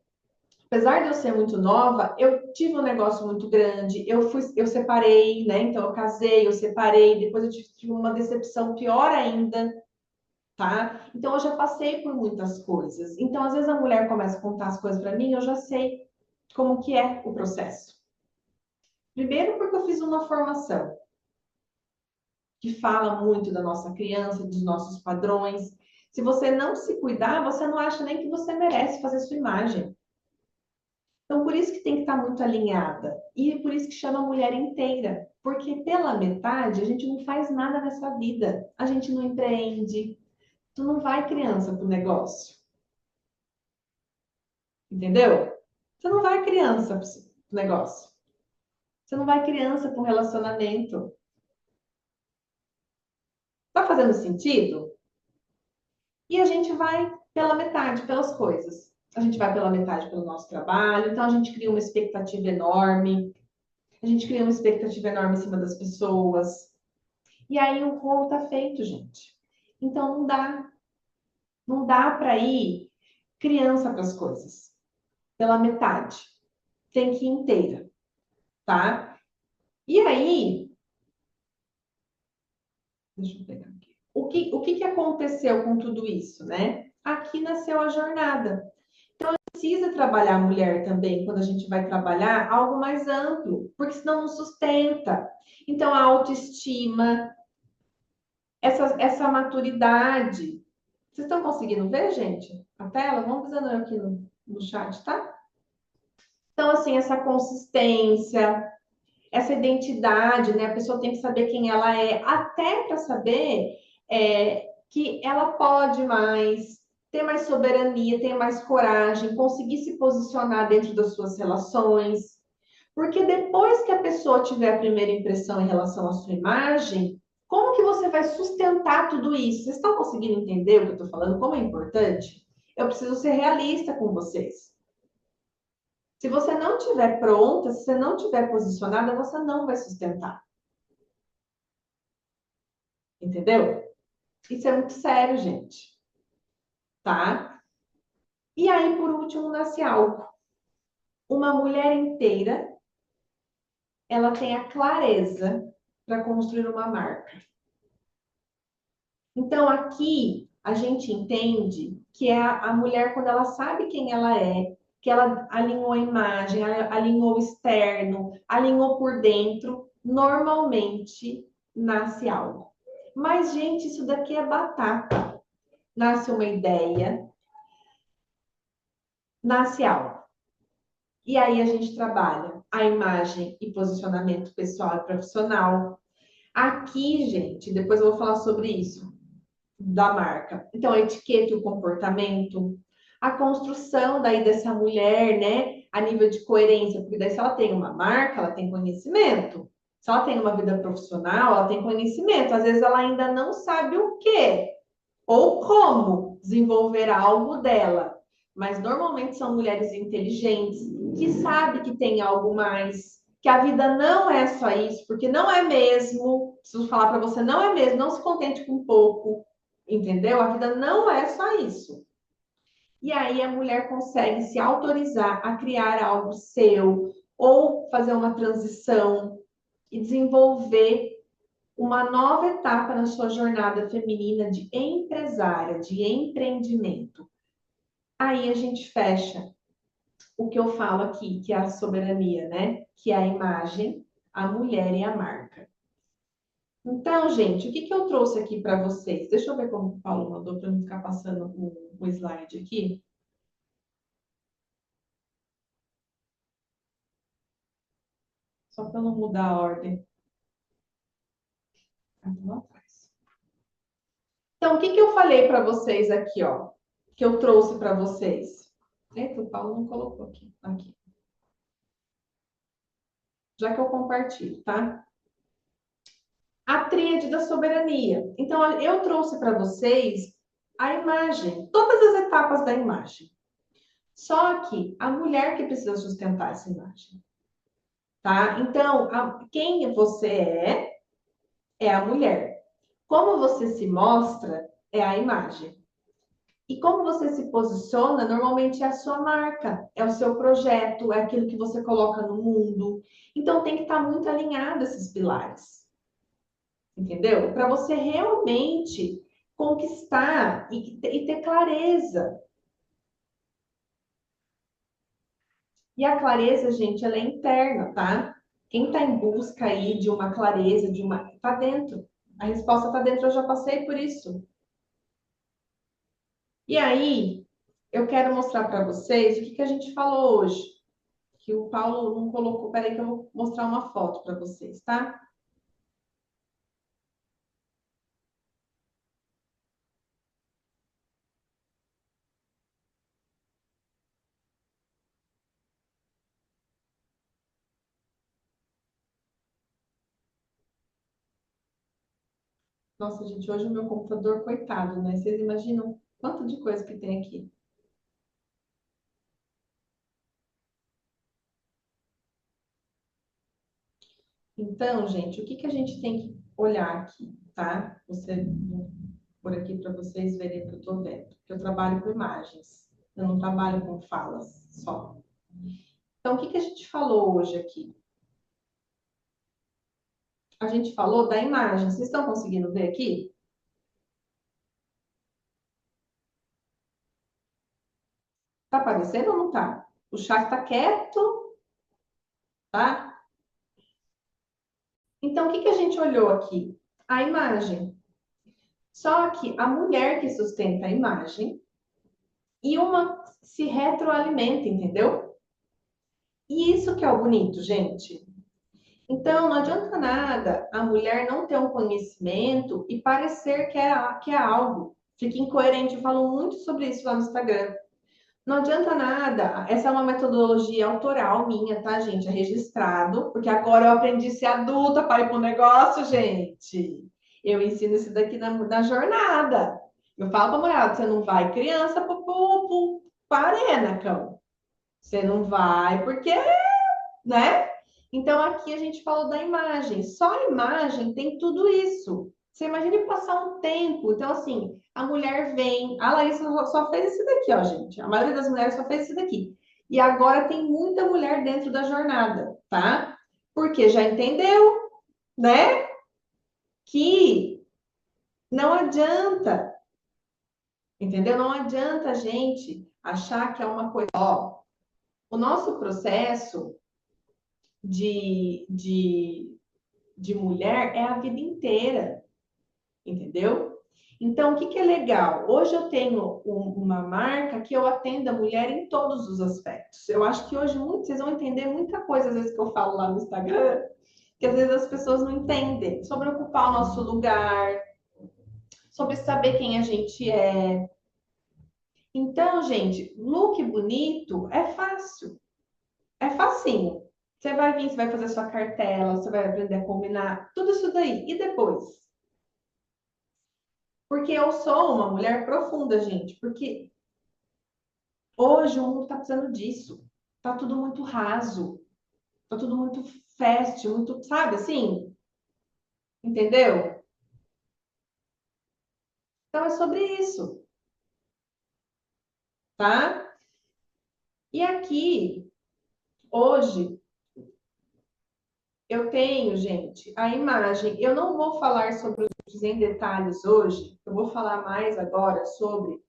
apesar de eu ser muito nova, eu tive um negócio muito grande. Eu separei, né? Então eu casei, eu separei, depois eu tive uma decepção pior ainda, tá? Então eu já passei por muitas coisas. Então às vezes a mulher começa a contar as coisas para mim, eu já sei como que é o processo. Primeiro porque eu fiz uma formação que fala muito da nossa criança, dos nossos padrões. Se você não se cuidar, você não acha nem que você merece fazer sua imagem. Então, por isso que tem que estar muito alinhada. E por isso que chama mulher inteira. Porque pela metade, a gente não faz nada nessa vida. A gente não empreende. Tu não vai criança para o negócio. Entendeu? Você não vai criança para o negócio. Você não vai criança para um relacionamento. Tá fazendo sentido? E a gente vai pela metade, pelas coisas. A gente vai pela metade pelo nosso trabalho. Então, a gente cria uma expectativa enorme. A gente cria uma expectativa enorme em cima das pessoas. E aí o rolo tá feito, gente. Então não dá. Não dá para ir criança para as coisas. Pela metade. Tem que ir inteira, tá? E aí, deixa eu pegar aqui. O que aconteceu com tudo isso, né? Aqui nasceu a jornada. Precisa trabalhar a mulher também, quando a gente vai trabalhar, algo mais amplo, porque senão não sustenta. Então, a autoestima, essa maturidade. Vocês estão conseguindo ver, gente? A tela? Vamos avisando eu aqui no chat, tá? Então, assim, essa consistência, essa identidade, né? A pessoa tem que saber quem ela é, até para saber que ela pode mais, ter mais soberania, ter mais coragem, conseguir se posicionar dentro das suas relações. Porque depois que a pessoa tiver a primeira impressão em relação à sua imagem, como que você vai sustentar tudo isso? Vocês estão conseguindo entender o que eu estou falando? Como é importante? Eu preciso ser realista com vocês. Se você não estiver pronta, se você não estiver posicionada, você não vai sustentar. Entendeu? Isso é muito sério, gente. Tá? E aí, por último, nasce algo. Uma mulher inteira, ela tem a clareza para construir uma marca. Então, aqui a gente entende que é a mulher, quando ela sabe quem ela é, que ela alinhou a imagem, alinhou o externo, alinhou por dentro, normalmente nasce algo. Mas, gente, isso daqui é batata. Nasce uma ideia, nasce algo. E aí a gente trabalha a imagem e posicionamento pessoal e profissional. Aqui, gente, depois eu vou falar sobre isso da marca. Então, a etiqueta e o comportamento, a construção daí dessa mulher, né, a nível de coerência, porque daí se ela tem uma marca, ela tem conhecimento. Se ela tem uma vida profissional, ela tem conhecimento. Às vezes ela ainda não sabe o quê ou como desenvolver algo dela. Mas normalmente são mulheres inteligentes, que sabem que tem algo mais, que a vida não é só isso, porque não é mesmo. Preciso falar para você, não é mesmo, não se contente com pouco, entendeu? A vida não é só isso. E aí a mulher consegue se autorizar a criar algo seu ou fazer uma transição e desenvolver uma nova etapa na sua jornada feminina de empresária, de empreendimento. Aí a gente fecha o que eu falo aqui, que é a soberania, né? Que é a imagem, a mulher e a marca. Então, gente, o que eu trouxe aqui para vocês? Deixa eu ver como o Paulo mandou para não ficar passando o slide aqui. Só para não mudar a ordem. Lá atrás. Então, o que eu falei para vocês aqui, ó? Que eu trouxe para vocês. Eita, o Paulo não colocou aqui. Aqui. Já que eu compartilho, tá? A tríade da soberania. Então, eu trouxe para vocês a imagem, todas as etapas da imagem. Só que a mulher que precisa sustentar essa imagem, tá? Então, quem você é a mulher. Como você se mostra é a imagem. E como você se posiciona, normalmente é a sua marca, é o seu projeto, é aquilo que você coloca no mundo. Então tem que estar muito alinhado esses pilares. Entendeu? Para você realmente conquistar e ter clareza. E a clareza, gente, ela é interna, tá? Quem está em busca aí de uma clareza, de uma. Tá dentro. A resposta tá dentro, eu já passei por isso. E aí, eu quero mostrar para vocês o que a gente falou hoje. Que o Paulo não colocou. Peraí, que eu vou mostrar uma foto para vocês, tá? Nossa, gente, hoje o meu computador, coitado, né? Vocês imaginam quanto de coisa que tem aqui. Então, gente, o que a gente tem que olhar aqui, tá? Por aqui para vocês verem o que eu estou vendo. Eu trabalho com imagens, eu não trabalho com falas só. Então, o que a gente falou hoje aqui? A gente falou da imagem. Vocês estão conseguindo ver aqui? Tá aparecendo ou não tá? O chat tá quieto, tá? Então, o que a gente olhou aqui? A imagem. Só que a mulher que sustenta a imagem e uma se retroalimenta, entendeu? E isso que é o bonito, gente. Então, não adianta nada a mulher não ter um conhecimento e parecer que é algo. Fica incoerente. Eu falo muito sobre isso lá no Instagram. Não adianta nada. Essa é uma metodologia autoral minha, tá, gente? É registrado, porque agora eu aprendi a ser adulta para ir para o negócio, gente. Eu ensino isso daqui na jornada. Eu falo para a mulher, você não vai criança para arena, cão. Você não vai porque, né? Então aqui a gente falou da imagem. Só a imagem tem tudo isso. Você imagina passar um tempo. Então, assim, a mulher vem. A Larissa só fez esse daqui, ó, gente. A maioria das mulheres só fez esse daqui. E agora tem muita mulher dentro da jornada, tá? Porque já entendeu, né? Que não adianta, entendeu? Não adianta a gente achar que é uma coisa. Ó, o nosso processo de mulher é a vida inteira, entendeu? Então, o que é legal? Hoje eu tenho uma marca que eu atendo a mulher em todos os aspectos. Eu acho que hoje vocês vão entender muita coisa, às vezes, que eu falo lá no Instagram, que às vezes as pessoas não entendem, sobre ocupar o nosso lugar, sobre saber quem a gente é. Então, gente, look bonito é fácil, é facinho. Você vai vir, você vai fazer sua cartela, você vai aprender a combinar, tudo isso daí. E depois? Porque eu sou uma mulher profunda, gente, porque hoje o mundo tá precisando disso. Tá tudo muito raso, tá tudo muito fast, muito, sabe assim? Entendeu? Então é sobre isso, tá? E aqui, hoje, eu tenho, gente, a imagem. Eu não vou falar sobre os vídeos em detalhes hoje, eu vou falar mais agora sobre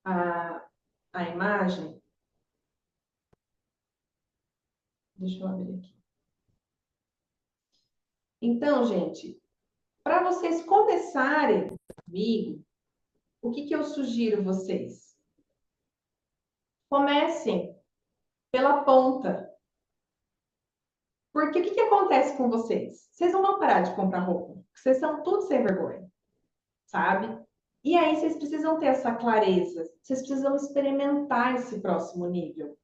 a, a imagem. Deixa eu abrir aqui. Então, gente, para vocês começarem comigo, o que que eu sugiro vocês? Comecem pela ponta. Porque o que que acontece com vocês? Vocês não vão parar de comprar roupa. Vocês são tudo sem vergonha, sabe? E aí vocês precisam ter essa clareza. Vocês precisam experimentar esse próximo nível.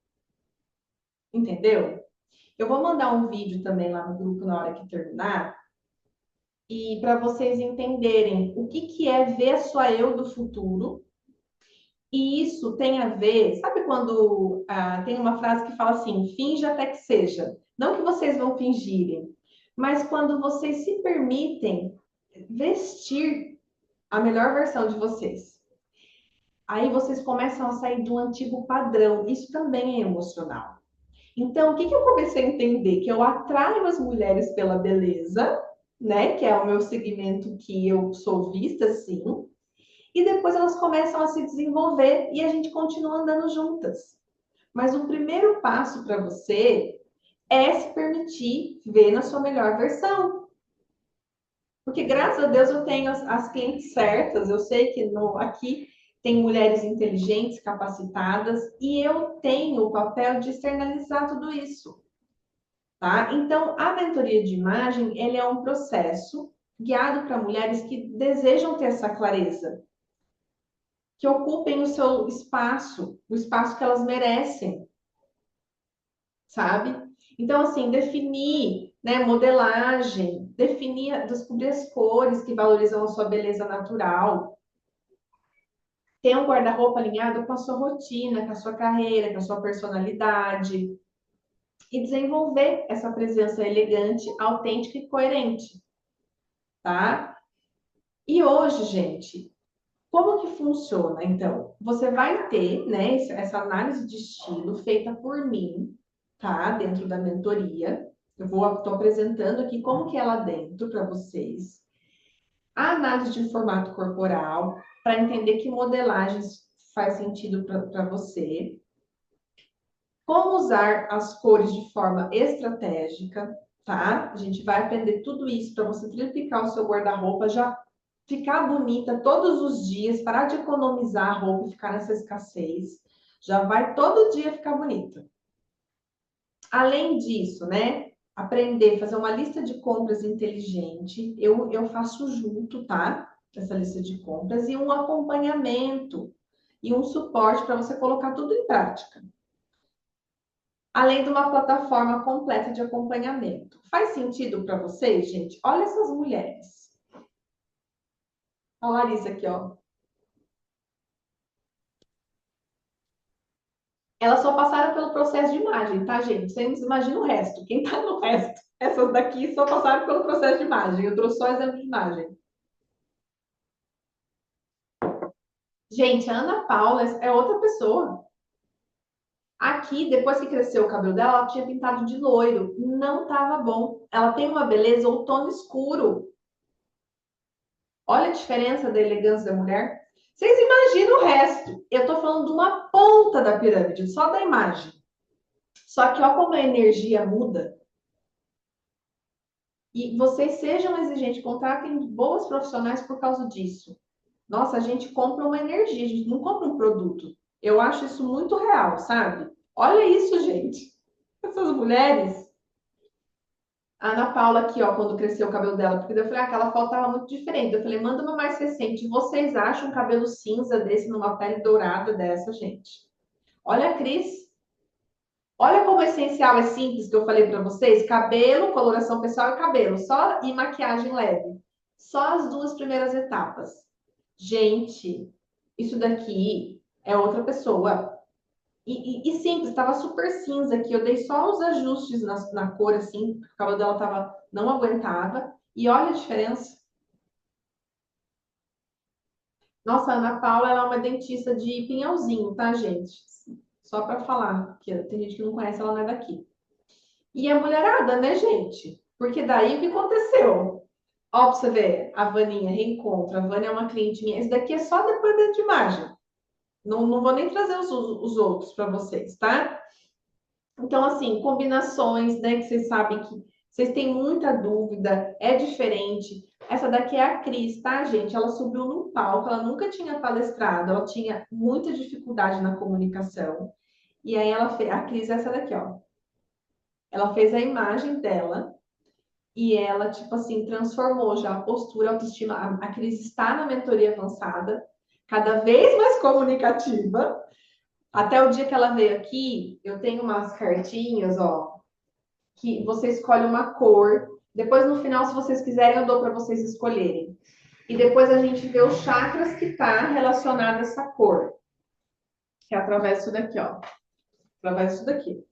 Entendeu? Eu vou mandar um vídeo também lá no grupo na hora que terminar. E para vocês entenderem o que que é ver a sua eu do futuro. E isso tem a ver, sabe quando tem uma frase que fala assim, finja até que seja. Não que vocês vão fingirem, mas quando vocês se permitem vestir a melhor versão de vocês. Aí vocês começam a sair do antigo padrão. Isso também é emocional. Então, o que que eu comecei a entender? Que eu atraio as mulheres pela beleza, né? Que é o meu segmento que eu sou vista assim. E depois elas começam a se desenvolver e a gente continua andando juntas. Mas o primeiro passo para você é se permitir ver na sua melhor versão. Porque graças a Deus eu tenho as clientes certas, eu sei que aqui tem mulheres inteligentes, capacitadas, e eu tenho o papel de externalizar tudo isso, tá? Então, a mentoria de imagem, ele é um processo guiado para mulheres que desejam ter essa clareza, que ocupem o seu espaço, o espaço que elas merecem, sabe? Então, assim, definir, né, modelagem, definir, descobrir as cores que valorizam a sua beleza natural, ter um guarda-roupa alinhado com a sua rotina, com a sua carreira, com a sua personalidade, e desenvolver essa presença elegante, autêntica e coerente, tá? E hoje, gente, como que funciona? Então, você vai ter, né, essa análise de estilo feita por mim, tá? Dentro da mentoria. Estou apresentando aqui como que é lá dentro para vocês. A análise de formato corporal, para entender que modelagens faz sentido para você. Como usar as cores de forma estratégica, tá? A gente vai aprender tudo isso para você triplicar o seu guarda-roupa, já ficar bonita todos os dias, parar de economizar a roupa e ficar nessa escassez. Já vai todo dia ficar bonita. Além disso, né? Aprender, fazer uma lista de compras inteligente. Eu faço junto, tá? Essa lista de compras e um acompanhamento e um suporte para você colocar tudo em prática. Além de uma plataforma completa de acompanhamento. Faz sentido para vocês, gente? Olha essas mulheres. A Larissa aqui, ó. Elas só passaram pelo processo de imagem, tá, gente? Vocês imaginam o resto. Quem tá no resto? Essas daqui só passaram pelo processo de imagem. Eu trouxe só exemplo de imagem. Gente, a Ana Paula é outra pessoa. Aqui, depois que cresceu o cabelo dela, ela tinha pintado de loiro. Não tava bom. Ela tem uma beleza, outono escuro. Olha a diferença da elegância da mulher. Vocês imaginam o resto. Eu tô falando de uma ponta da pirâmide, só da imagem. Só que olha como a energia muda. E vocês sejam exigentes, contratem boas profissionais por causa disso. Nossa, a gente compra uma energia, a gente não compra um produto. Eu acho isso muito real, sabe? Olha isso, gente. Essas mulheres. A Ana Paula aqui, ó, quando cresceu o cabelo dela, porque daí eu falei, ah, aquela foto tava muito diferente. Eu falei, manda uma mais recente. Vocês acham um cabelo cinza desse numa pele dourada dessa, gente? Olha a Cris. Olha como o essencial é simples que eu falei para vocês: cabelo, coloração pessoal e cabelo, só e maquiagem leve. Só as duas primeiras etapas. Gente, isso daqui é outra pessoa. E simples, estava super cinza aqui. Eu dei só uns ajustes na cor, assim, o cabelo dela tava, não aguentava. E olha a diferença. Nossa, a Ana Paula, ela é uma dentista de Pinhalzinho, tá, gente? Só para falar, que tem gente que não conhece, ela não é daqui. E a mulherada, né, gente? Porque daí o que aconteceu? Ó, pra você ver, a Vaninha reencontra. A Vânia é uma cliente minha. Esse daqui é só depoimento de imagem. Não vou nem trazer os outros para vocês, tá? Então, assim, combinações, né? Que vocês sabem que vocês têm muita dúvida, é diferente. Essa daqui é a Cris, tá, gente? Ela subiu num palco, ela nunca tinha palestrado, ela tinha muita dificuldade na comunicação. E aí ela fez. A Cris é essa daqui, ó. Ela fez a imagem dela e ela, tipo assim, transformou já a postura, a autoestima. A Cris está na mentoria avançada, cada vez mais comunicativa. Até o dia que ela veio aqui, eu tenho umas cartinhas, ó, que você escolhe uma cor. Depois, no final, se vocês quiserem, eu dou para vocês escolherem. E depois a gente vê os chakras que tá relacionado a essa cor. Que é através disso daqui, ó. Através disso daqui.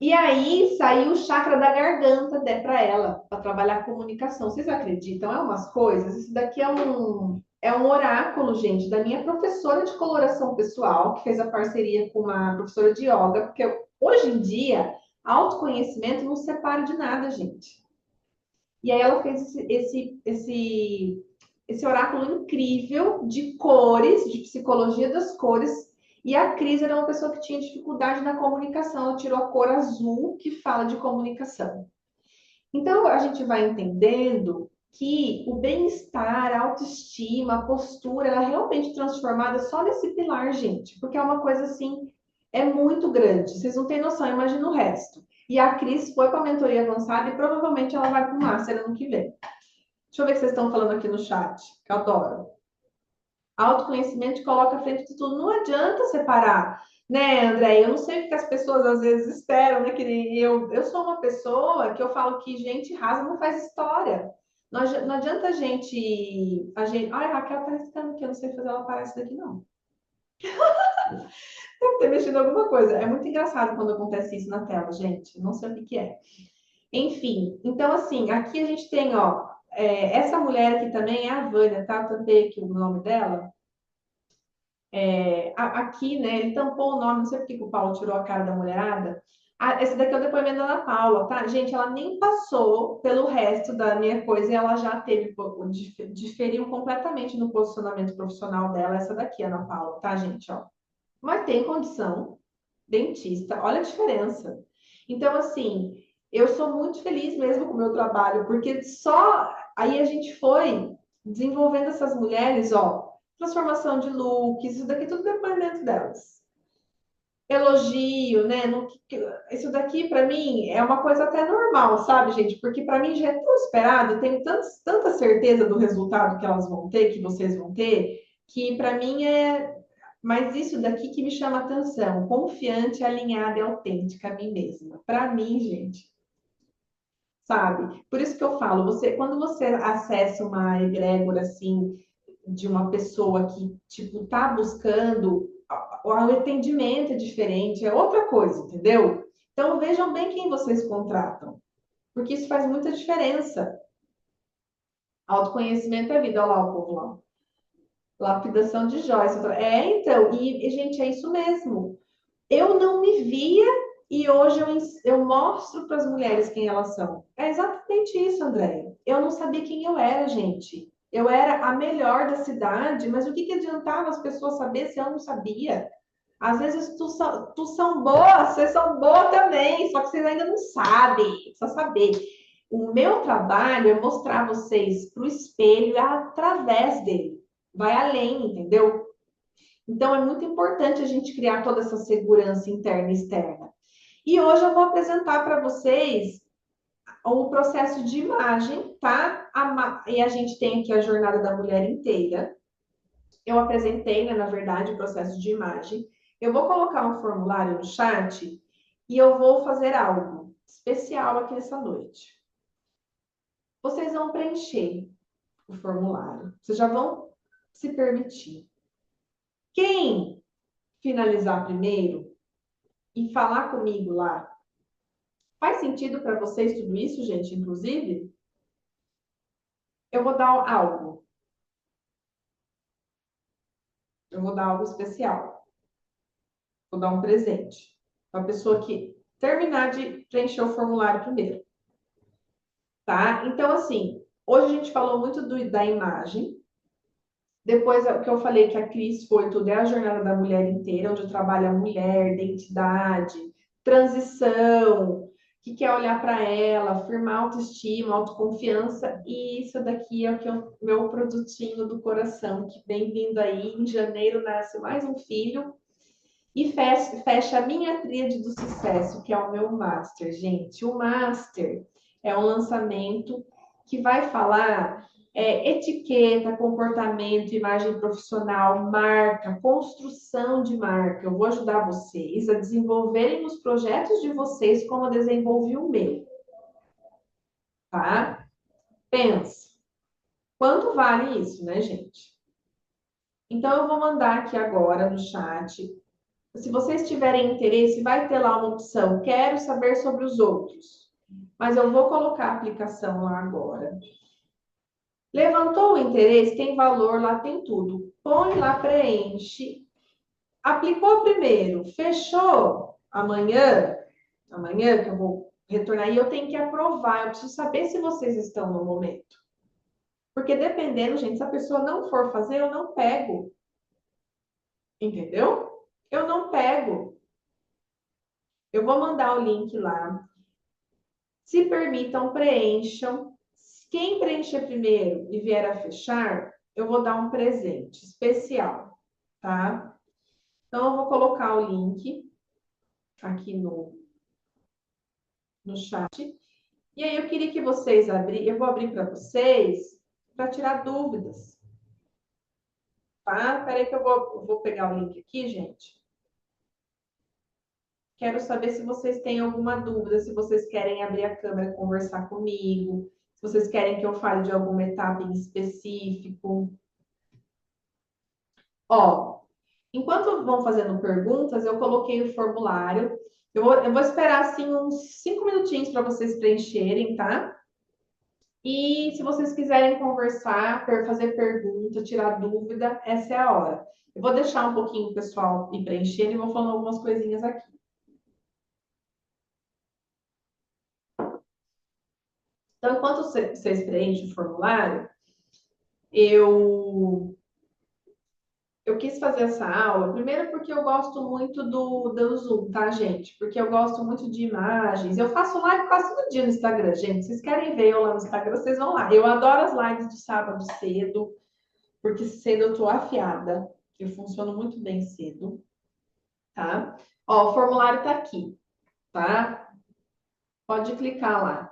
E aí saiu o chakra da garganta para ela, para trabalhar a comunicação. Vocês acreditam? É umas coisas. Isso daqui é um oráculo, gente, da minha professora de coloração pessoal, que fez a parceria com uma professora de yoga, porque hoje em dia, autoconhecimento não se separa de nada, gente. E aí ela fez esse oráculo incrível de cores, de psicologia das cores. E a Cris era uma pessoa que tinha dificuldade na comunicação. Ela tirou a cor azul, que fala de comunicação. Então a gente vai entendendo que o bem-estar, a autoestima, a postura, ela é realmente transformada só nesse pilar, gente. Porque é uma coisa assim, é muito grande. Vocês não têm noção, imagina o resto. E a Cris foi para a mentoria avançada e provavelmente ela vai para o Master ano que vem. Deixa eu ver o que vocês estão falando aqui no chat, que eu adoro. Autoconhecimento te coloca à frente de tudo. Não adianta separar, né, André? Eu não sei o que as pessoas às vezes esperam, né? Que nem eu sou uma pessoa que eu falo que gente rasa não faz história. Não adianta a gente. Ai, a Raquel tá riscando aqui, eu não sei fazer ela parar isso daqui, não. Deve ter mexido em alguma coisa. É muito engraçado quando acontece isso na tela, gente. Não sei o que que é. Enfim, então assim, aqui a gente tem, ó, essa mulher aqui também é a Vânia, tá? Eu tampei aqui o nome dela. Aqui, né, ele tampou o nome, não sei por que o Paulo tirou a cara da mulherada. Esse daqui é o depoimento da Ana Paula, tá? Gente, ela nem passou pelo resto da minha coisa e ela já teve, diferiu completamente no posicionamento profissional dela, essa daqui, Ana Paula, tá, gente, ó. Mas tem condição, dentista, olha a diferença. Então, assim, eu sou muito feliz mesmo com o meu trabalho, porque só aí a gente foi desenvolvendo essas mulheres, ó, transformação de looks, isso daqui tudo depoimento delas. Elogio, né? Isso daqui para mim é uma coisa até normal, sabe, gente? Porque para mim já é tão esperado, tenho tanta certeza do resultado que elas vão ter, que vocês vão ter, que para mim é. Mas isso daqui que me chama atenção, confiante, alinhada e autêntica a mim mesma. Para mim, gente, sabe? Por isso que eu falo, quando você acessa uma egrégora assim de uma pessoa que tipo tá buscando, o atendimento é diferente, é outra coisa, entendeu? Então vejam bem quem vocês contratam, porque isso faz muita diferença. Autoconhecimento é vida, olha lá o povo lá. Lapidação de joias. Então, gente, é isso mesmo. Eu não me via e hoje eu mostro para as mulheres quem elas são. É exatamente isso, Andréia. Eu não sabia quem eu era, gente. Eu era a melhor da cidade, mas o que que adiantava as pessoas saber se eu não sabia? Às vezes tu são boas, vocês são boas também, só que vocês ainda não sabem, precisa saber. O meu trabalho é mostrar vocês para o espelho através dele. Vai além, entendeu? Então, é muito importante a gente criar toda essa segurança interna e externa. E hoje eu vou apresentar para vocês o processo de imagem, tá? E a gente tem aqui a jornada da mulher inteira. Eu apresentei, né, na verdade, o processo de imagem. Eu vou colocar um formulário no chat e eu vou fazer algo especial aqui nessa noite. Vocês vão preencher o formulário. Vocês já vão se permitir. Quem finalizar primeiro e falar comigo lá, faz sentido para vocês tudo isso, gente? Inclusive, eu vou dar algo. Eu vou dar algo especial. Vou dar um presente para a pessoa que terminar de preencher o formulário primeiro. Tá? Então, assim, hoje a gente falou muito da imagem. Depois, o que eu falei que a Cris foi tudo, é a jornada da mulher inteira, onde trabalha a mulher, identidade, transição, que quer olhar para ela, firmar autoestima, autoconfiança. E isso daqui é o que meu produtinho do coração, que bem-vindo aí. Em janeiro nasce mais um filho. E fecha a minha tríade do sucesso, que é o meu Master, gente. O Master é um lançamento que vai falar etiqueta, comportamento, imagem profissional, marca, construção de marca. Eu vou ajudar vocês a desenvolverem os projetos de vocês como eu desenvolvi o meu, tá? Pensa, quanto vale isso, né, gente? Então, eu vou mandar aqui agora no chat. Se vocês tiverem interesse, vai ter lá uma opção, quero saber sobre os outros. Mas eu vou colocar a aplicação lá agora. Levantou o interesse, tem valor, lá tem tudo. Põe lá, preenche. Aplicou primeiro, fechou amanhã que eu vou retornar e eu tenho que aprovar. Eu preciso saber se vocês estão no momento. Porque dependendo, gente, se a pessoa não for fazer, eu não pego. Entendeu? Eu não pego. Eu vou mandar o link lá. Se permitam, preencham. Quem preencher primeiro e vier a fechar, eu vou dar um presente especial, tá? Então, eu vou colocar o link aqui no chat. E aí, eu queria que vocês eu vou abrir para vocês para tirar dúvidas, tá? Peraí que eu vou pegar o link aqui, gente. Quero saber se vocês têm alguma dúvida, se vocês querem abrir a câmera e conversar comigo, se vocês querem que eu fale de alguma etapa em específico. Ó, enquanto vão fazendo perguntas, eu coloquei o formulário. Eu vou esperar, assim, uns 5 minutinhos para vocês preencherem, tá? E se vocês quiserem conversar, fazer pergunta, tirar dúvida, essa é a hora. Eu vou deixar um pouquinho o pessoal ir preenchendo e vou falando algumas coisinhas aqui. Então, enquanto vocês preenchem o formulário, eu quis fazer essa aula, primeiro porque eu gosto muito do Zoom, tá, gente? Porque eu gosto muito de imagens. Eu faço live quase todo dia no Instagram, gente. Vocês querem ver eu lá no Instagram, vocês vão lá. Eu adoro as lives de sábado cedo, porque cedo eu tô afiada. Eu funciono muito bem cedo, tá? Ó, o formulário tá aqui, tá? Pode clicar lá.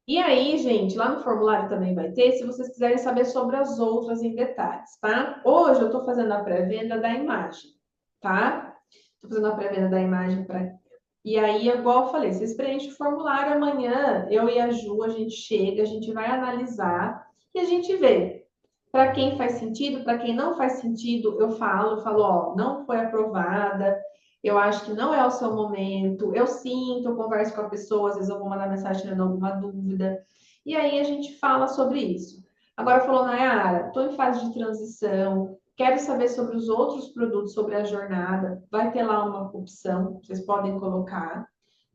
E aí, gente, lá no formulário também vai ter, se vocês quiserem saber sobre as outras em detalhes, tá? Hoje eu tô fazendo a pré-venda da imagem, tá? Tô fazendo a pré-venda da imagem para. E aí, igual eu falei, vocês preenchem o formulário amanhã, eu e a Ju, a gente chega, a gente vai analisar e a gente vê. Para quem faz sentido, para quem não faz sentido, eu falo, ó, não foi aprovada, eu acho que não é o seu momento, eu sinto, eu converso com a pessoa, às vezes eu vou mandar mensagem tirando alguma dúvida, e aí a gente fala sobre isso. Agora falou, Nayara, estou em fase de transição, quero saber sobre os outros produtos, sobre a jornada, vai ter lá uma opção, vocês podem colocar,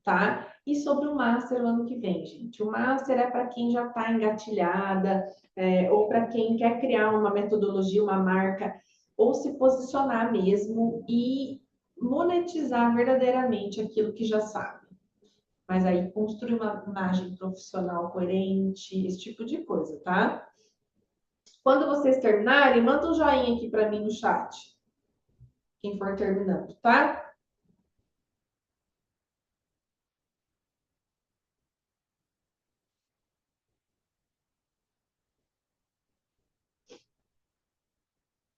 tá? E sobre o Master o ano que vem, gente. O Master é para quem já está engatilhada, ou para quem quer criar uma metodologia, uma marca, ou se posicionar mesmo e monetizar verdadeiramente aquilo que já sabe. Mas aí construir uma imagem profissional coerente, esse tipo de coisa, tá? Quando vocês terminarem, manda um joinha aqui para mim no chat. Quem for terminando, tá?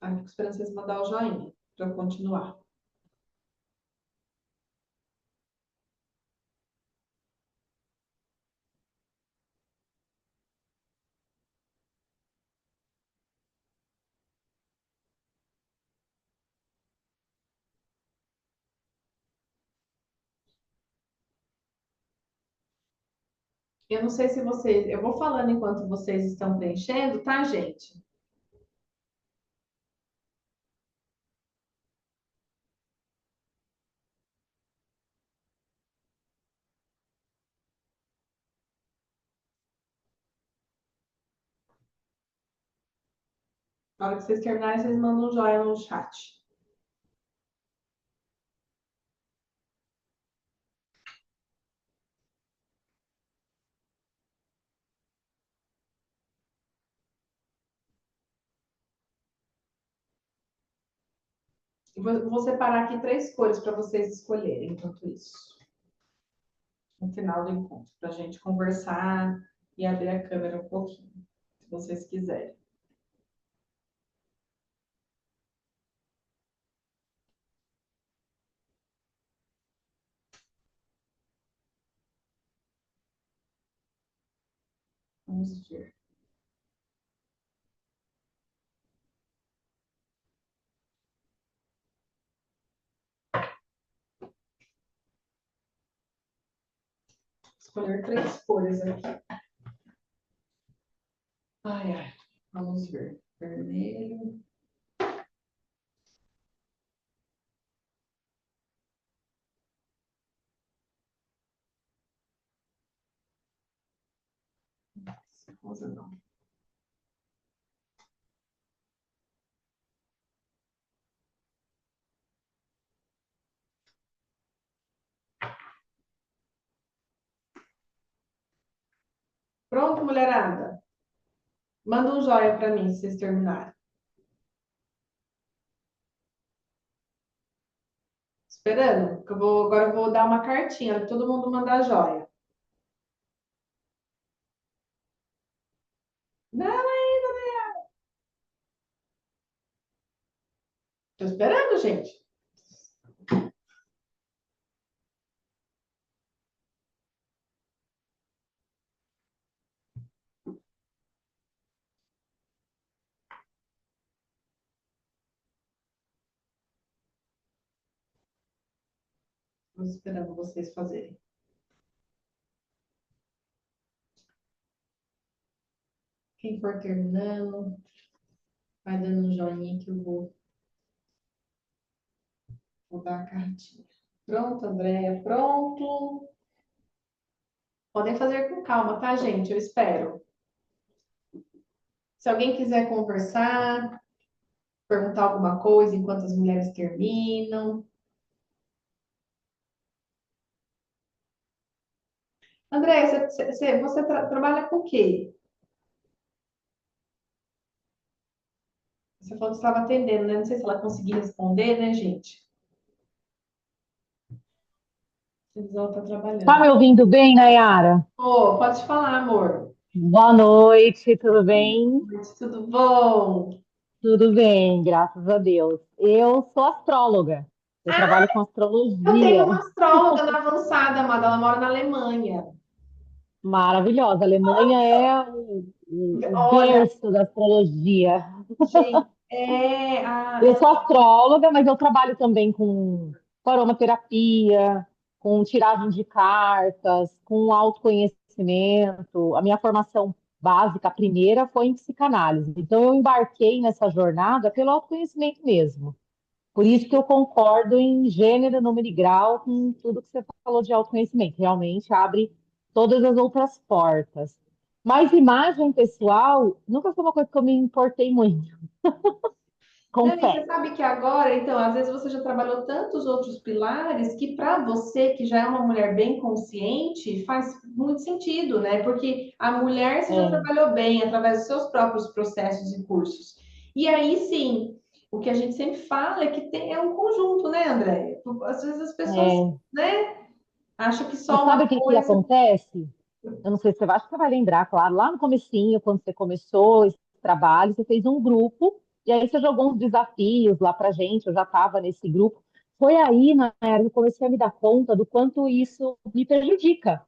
Aí fico esperando vocês mandar o joinha para eu continuar. Eu não sei se vocês. Eu vou falando enquanto vocês estão preenchendo, tá, gente? Na hora que vocês terminarem, vocês mandam um joinha no chat. Vou separar aqui três cores para vocês escolherem enquanto isso. No final do encontro, para a gente conversar e abrir a câmera um pouquinho, se vocês quiserem. Vamos ver. Escolher três cores aqui. Ai, ai. Vamos ver. Vermelho. Rosa não. Pronto, mulherada? Manda um joia para mim se vocês terminarem. Esperando, que agora eu vou dar uma cartinha para todo mundo mandar joia. Não, tô esperando, gente. Tô esperando vocês fazerem. Quem for terminando, vai dando um joinha que eu vou dar a cartinha. Pronto, Andréia, pronto. Podem fazer com calma, tá, gente? Eu espero. Se alguém quiser conversar, perguntar alguma coisa enquanto as mulheres terminam. Andréia, você trabalha com o quê? Você falou que estava atendendo, né? Não sei se ela conseguiu responder, né, gente? Ela está Tá trabalhando. me ouvindo bem, Nayara? Ô, pode falar, amor. Boa noite, tudo bem? Tudo bom? Tudo bem, graças a Deus. Eu sou astróloga, eu Ah, trabalho com eu tenho astrologia. uma astróloga na avançada, amada. Ela mora na Alemanha. Maravilhosa. A Alemanha é o Olha, berço da astrologia. gente, Eu sou astróloga, mas eu trabalho também com aromaterapia, com tiragem de cartas, com autoconhecimento. A minha formação básica, a primeira, foi em psicanálise. Então, eu embarquei nessa jornada pelo autoconhecimento mesmo. Por isso que eu concordo em gênero, número e grau com tudo que você falou de autoconhecimento. Realmente abre todas as outras portas. Mas imagem pessoal nunca foi uma coisa que eu me importei muito, não, e você confesso. sabe que agora, então, às vezes você já trabalhou tantos outros pilares que para você, que já é uma mulher bem consciente, faz muito sentido, né? Porque a mulher você já É, trabalhou bem através dos seus próprios processos e cursos. E aí sim, o que a gente sempre fala é que é um conjunto, né, André? Às vezes as pessoas, é. né, acham que E só sabe uma o que que coisa. acontece? Eu não sei se você vai, acho que você vai lembrar, claro, lá no comecinho, quando você começou esse trabalho, você fez um grupo E aí você jogou uns desafios lá pra gente, eu já estava nesse grupo. Foi aí, na era, que eu comecei a me dar conta do quanto isso me prejudica,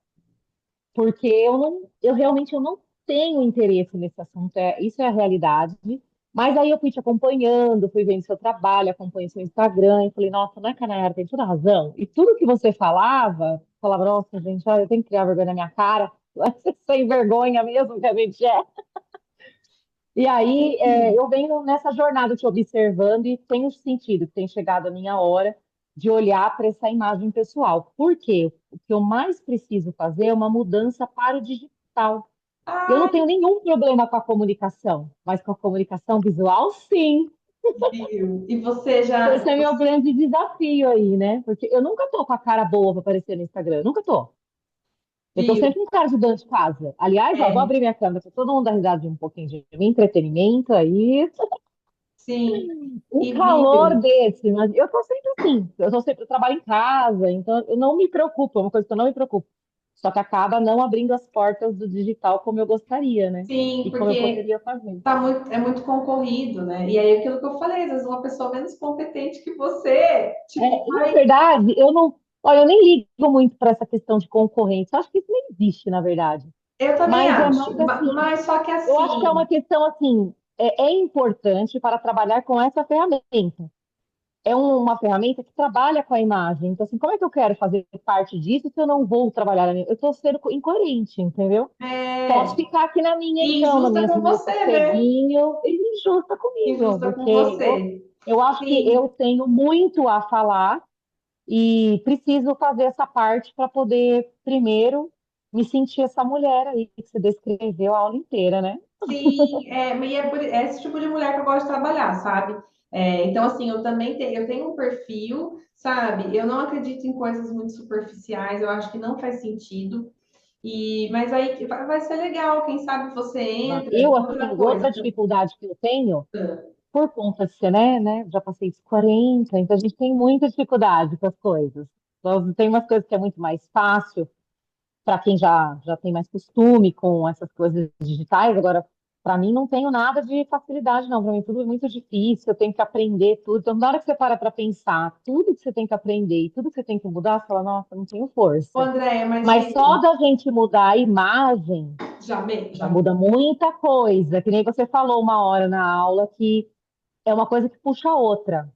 porque eu realmente eu não tenho interesse nesse assunto, isso é a realidade. Mas aí eu fui te acompanhando, fui vendo seu trabalho, acompanhei seu Instagram, e falei, nossa, não é que a Nayara tem toda razão. E tudo que você falava, nossa, gente, olha, eu tenho que criar vergonha na minha cara, sem vergonha mesmo que a gente é. E aí, eu venho nessa jornada te observando e tenho sentido que tem chegado a minha hora de olhar para essa imagem pessoal. Por quê? O que eu mais preciso fazer é uma mudança para o digital. Eu não Ai, tenho nenhum problema com a comunicação, mas com a comunicação visual, sim. viu? E você já Esse é meu grande desafio aí, né? Porque eu nunca tô com a cara boa para aparecer no Instagram, nunca tô. Eu tô viu? sempre com cara de dentro de casa. Aliás, ó, vou É, abrir minha câmera para todo mundo dar risada de um pouquinho de entretenimento aí. sim. Um E calor viu? desse, mas eu tô sempre assim. Eu trabalho em casa, então eu não me preocupo, é uma coisa que eu não me preocupo. Só que acaba não abrindo as portas do digital como eu gostaria, né? Sim, E como eu porque poderia fazer. é muito concorrido, né? E aí aquilo que eu falei, às vezes uma pessoa menos competente que você, tipo, E, na vai. verdade, eu não. Olha, eu nem ligo muito para essa questão de concorrência. Eu acho que isso nem existe, na verdade. Eu também Mas é acho, mais assim. mas só que Eu acho que é uma assim, questão assim. É importante para trabalhar com essa ferramenta. É uma ferramenta que trabalha com a imagem. Então, assim, como é que eu quero fazer parte disso se eu não vou trabalhar na minha? Eu estou sendo incoerente, entendeu? Posso é ficar aqui na minha, então, no injusta meu, com no meu você, né? sosseguinho, e injusta comigo, Injusta com porque você. eu acho que eu Sim, tenho muito a falar e preciso fazer essa parte para poder, primeiro, me sentir essa mulher aí que você descreveu a aula inteira, né? sim, e é esse tipo de mulher que eu gosto de trabalhar, sabe? Então, assim, eu também eu tenho um perfil, sabe? Eu não acredito em coisas muito superficiais, eu acho que não faz sentido. Mas aí vai ser legal, quem sabe você entra. Eu, Outra assim, coisa. outra dificuldade que eu tenho por conta de ser, né? Já passei dos 40, então a gente tem muita dificuldade com as coisas. Então, tem umas coisas que é muito mais fácil para quem já tem mais costume com essas coisas digitais. Agora, para mim, não tenho nada de facilidade, não. Para mim, tudo é muito difícil, eu tenho que aprender tudo. Então, na hora que você para pensar tudo que você tem que aprender e tudo que você tem que mudar, você fala, nossa, não tenho Ô, força. Andréia, mas Mas só viu? da gente mudar a imagem já Já, muda muita coisa. Que nem você falou uma hora na aula que é uma coisa que puxa a outra.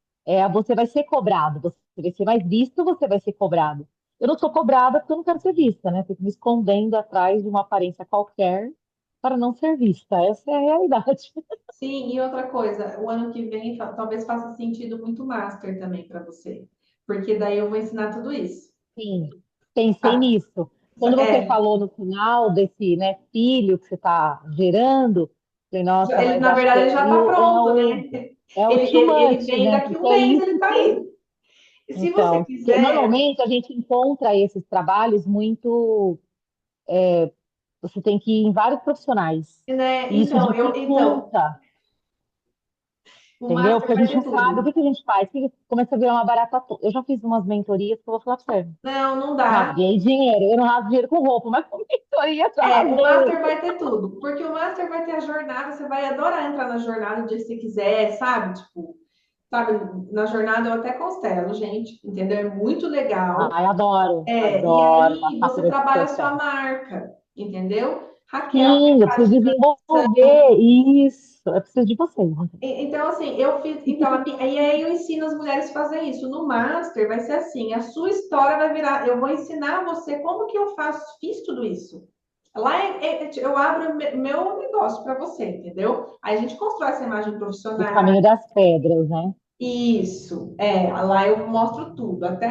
Você vai ser cobrado, você vai ser mais visto, você vai ser cobrado. Eu não sou cobrada porque eu não quero ser vista, né? Fico me escondendo atrás de uma aparência qualquer para não ser vista. Essa é a realidade. sim, e outra coisa, o ano que vem talvez faça sentido muito master também para você, porque daí eu vou ensinar tudo isso. Sim, pensei Tá? nisso. Quando você É, falou no final desse, né, filho que você está gerando, falei, nossa, ele, mas na acho que verdade, ele já aí está pronto, né? é o too Ele much, vem né? daqui Porque um é mês, isso ele está que. aí. E se você Então, porque quiser, normalmente a gente encontra esses trabalhos muito. Você tem que ir em vários profissionais. né? E isso Então, dificulta, o entendeu? master Porque a vai gente ter não sabe o tudo. que que a gente faz. Começa a virar uma barata. Eu já fiz umas mentorias que eu vou falar pra você. Não, não dá. Rasguei dinheiro. Eu não rasgo dinheiro com roupa, mas com mentoria eu já O master rasguei. vai ter tudo, porque o master vai ter a jornada, você vai adorar entrar na jornada o dia que você quiser, sabe? Tipo, sabe, na jornada eu até constelo, gente, entendeu? É muito legal. Ai, adoro. E Adoro aí passar você por esse trabalha a sua processo. marca, entendeu? Raquel tem Sim, eu a parte preciso de desenvolver isso. Eu preciso de vocês. então, assim, eu fiz. Então, e aí eu ensino as mulheres a fazer isso. No Master vai ser assim: a sua história vai virar. Eu vou ensinar você como que eu faço, fiz tudo isso. Lá eu abro meu negócio para você, entendeu? Aí a gente constrói essa imagem O profissional. caminho das pedras, né? Isso, lá eu mostro tudo, até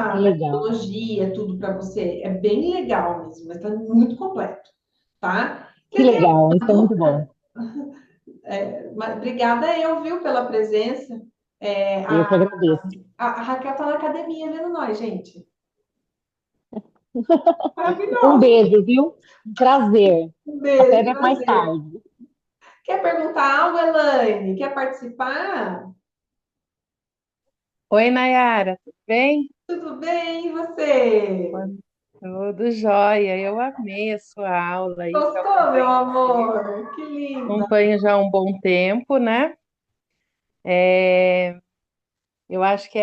Que a legal. metodologia, tudo para você. É bem legal mesmo, mas tá muito completo, tá? Que Quer ter legal. Isso uma é muito dúvida? bom. Obrigada eu, viu, pela presença. É, Eu a, que agradeço. a Raquel tá na academia vendo nós, gente. Um Maravilhosa. beijo, viu? Um prazer. Um Até beijo, mais prazer. tarde. Quer perguntar algo, Elaine? Quer participar? Oi, Nayara, tudo bem? Tudo bem, e você? Tudo jóia. Eu amei a sua aula aí, que eu Gostou, meu acompanho você. amor? Que linda. Acompanho já há um bom tempo, né? É, eu acho que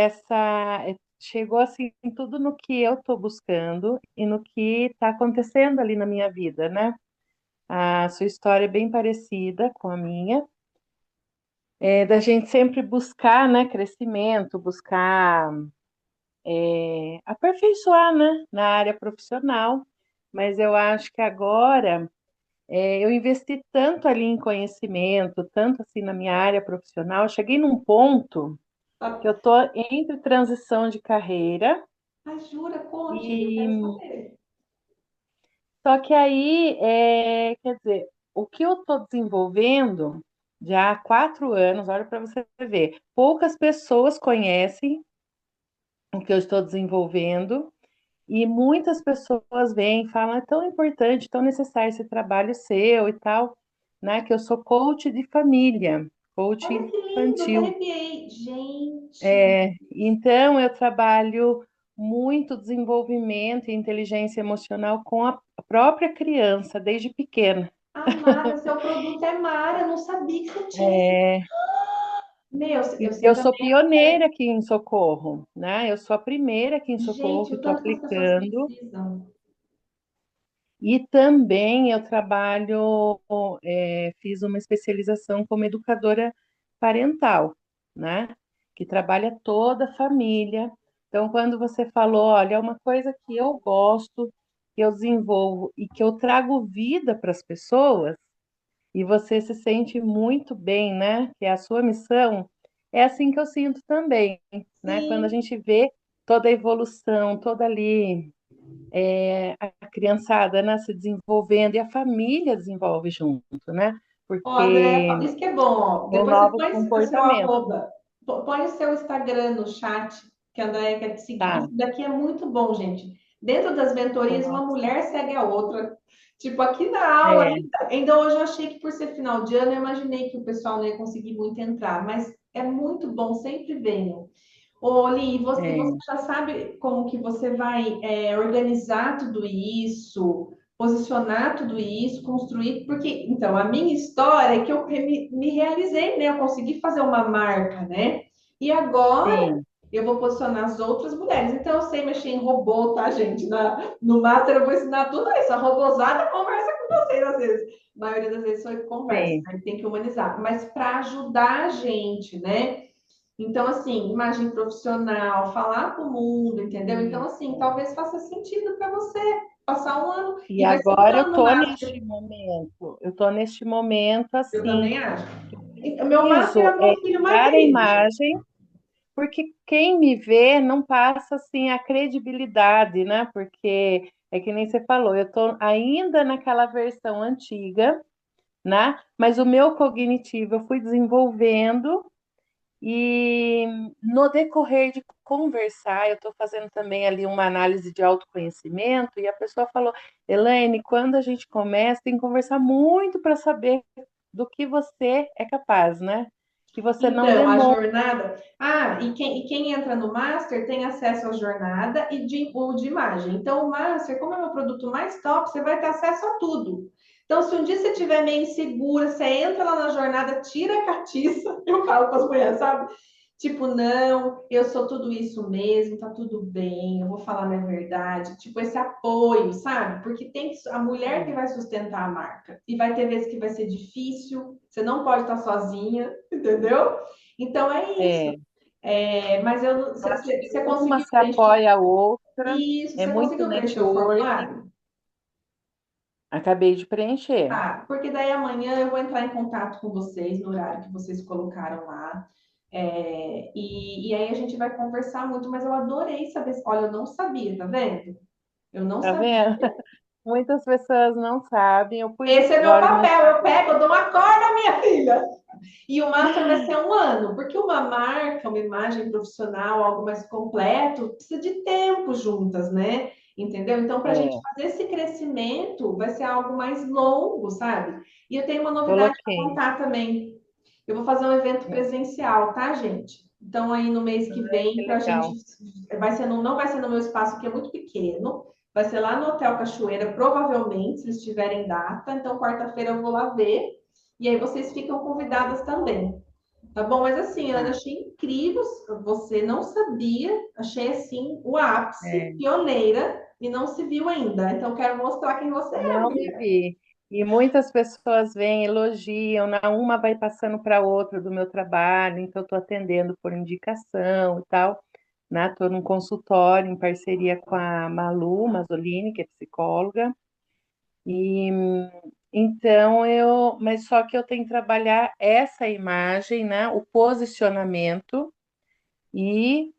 chegou assim tudo no que eu estou buscando e no que está acontecendo ali na minha vida, né? A sua história é bem parecida com a minha, da gente sempre buscar, né, crescimento, buscar aperfeiçoar, né, na área profissional. Mas eu acho que agora eu investi tanto ali em conhecimento, tanto assim na minha área profissional, eu cheguei num ponto que eu estou entre transição de carreira Ah, jura? Conte, eu quero e saber. só que aí, quer dizer, o que eu estou desenvolvendo já há 4 anos, olha para você ver, poucas pessoas conhecem o que eu estou desenvolvendo e muitas pessoas vêm e falam, é tão importante, tão necessário esse trabalho seu e tal, né? Que eu sou coach de família, coach Olha que lindo, até infantil. arrepiei. Gente, Então, eu trabalho muito desenvolvimento e inteligência emocional com a própria criança, desde pequena. amada, seu produto é Mara, eu não sabia que você tinha esse. É, Meu, e você eu sou também. pioneira aqui em Socorro, né? Eu sou a primeira aqui em Socorro Gente, que o estou tanto que as pessoas aplicando. precisam. E também eu trabalho, fiz uma especialização como educadora parental, né? Que trabalha toda a família. Então, quando você falou, olha, é uma coisa que eu gosto, que eu desenvolvo e que eu trago vida para as pessoas, e você se sente muito bem, né? Que é a sua missão, é assim que eu sinto também, né? Quando a Sim. gente vê toda a evolução, toda ali a criançada, né, se desenvolvendo e a família desenvolve junto, né? Ó, André, Porque isso que é bom, ó. são Depois você novos põe o seu comportamentos, arroba, põe o seu Instagram no chat, que a Andréia quer te seguir. tá? Isso daqui é muito bom, gente. Dentro das mentorias, uma Nossa, mulher segue a outra. Tipo, aqui na aula, é, ainda hoje eu achei que por ser final de ano, eu imaginei que o pessoal não ia conseguir muito entrar, mas é muito bom, sempre venham. Ô, Li, você é, já sabe como que você vai organizar tudo isso, posicionar tudo isso, construir? Porque, então, a minha história é que eu me realizei, né? Eu consegui fazer uma marca, né? E agora sim, eu vou posicionar as outras mulheres. Então, eu sei mexer em robô, tá, gente? No Master eu vou ensinar tudo isso. A robozada conversa com vocês às vezes. A maioria das vezes sou eu que conversa, sim, aí tem que humanizar. Mas para ajudar a gente, né? Então, assim, imagem profissional, falar para o mundo, entendeu? Então, assim, isso. talvez faça sentido para você passar um ano, E e vai ser um agora ano master, eu tô neste momento eu assim, também acho. que eu O meu master preciso é meu filho mais dar a querido, gente. imagem, porque quem me vê não passa assim a credibilidade, né? Porque é que nem você falou, eu tô ainda naquela versão antiga, né? Mas o meu cognitivo eu fui desenvolvendo e no decorrer de conversar, eu estou fazendo também ali uma análise de autoconhecimento e a pessoa falou, Elaine, quando a gente começa, tem que conversar muito para saber do que você é capaz, né? Que você não Então, a demora. jornada. Ah, e quem entra no Master tem acesso à jornada e de imagem. Então, o Master, como é o meu produto mais top, você vai ter acesso a tudo. Então, se um dia você estiver meio insegura, você entra lá na jornada, tira a catiça, eu falo com as mulheres, sabe? Tipo, não, eu sou tudo isso mesmo, tá tudo bem, eu vou falar a minha verdade. Tipo, esse apoio, sabe? Porque tem a mulher que Sim, vai sustentar a marca. E vai ter vezes que vai ser difícil, você não pode estar sozinha, entendeu? Então é isso. é, Mas eu acho que você uma conseguiu se preencher apoia a outra, isso? é Você muito conseguiu preencher o network. formulário? Acabei de preencher. Tá, porque daí amanhã eu vou entrar em contato com vocês no horário que vocês colocaram lá. E aí a gente vai conversar muito, mas eu adorei saber. Olha, eu não sabia, tá vendo? Eu não Tá sabia. vendo? Muitas pessoas não sabem. Eu fui Esse é meu agora no papel. mercado. Eu pego, eu dou uma corda, minha filha. E o Master vai ser um ano, porque uma marca, uma imagem profissional, algo mais completo, precisa de tempo juntas, né? Entendeu? Então, para a gente É, fazer esse crescimento, vai ser algo mais longo, sabe? E eu tenho uma novidade para coloquei. contar também. Eu vou fazer um evento presencial, tá, gente? Então, aí no mês que Ai, vem, que para a gente. legal. Não vai ser no meu espaço, que é muito pequeno. Vai ser lá no Hotel Cachoeira, provavelmente, se eles tiverem data. Então, quarta-feira eu vou lá ver. E aí vocês ficam convidadas também. Tá bom? Mas assim, Ana, Tá. achei incrível. Você não sabia, achei assim o ápice, É, pioneira, e não se viu ainda. Então, quero mostrar quem você é, não me mulher. vi. E muitas pessoas vêm, elogiam, uma vai passando para outra do meu trabalho, então estou atendendo por indicação e tal, né? Estou num consultório em parceria com a Malu Mazzolini, que é psicóloga, e então mas só que eu tenho que trabalhar essa imagem, né? O posicionamento e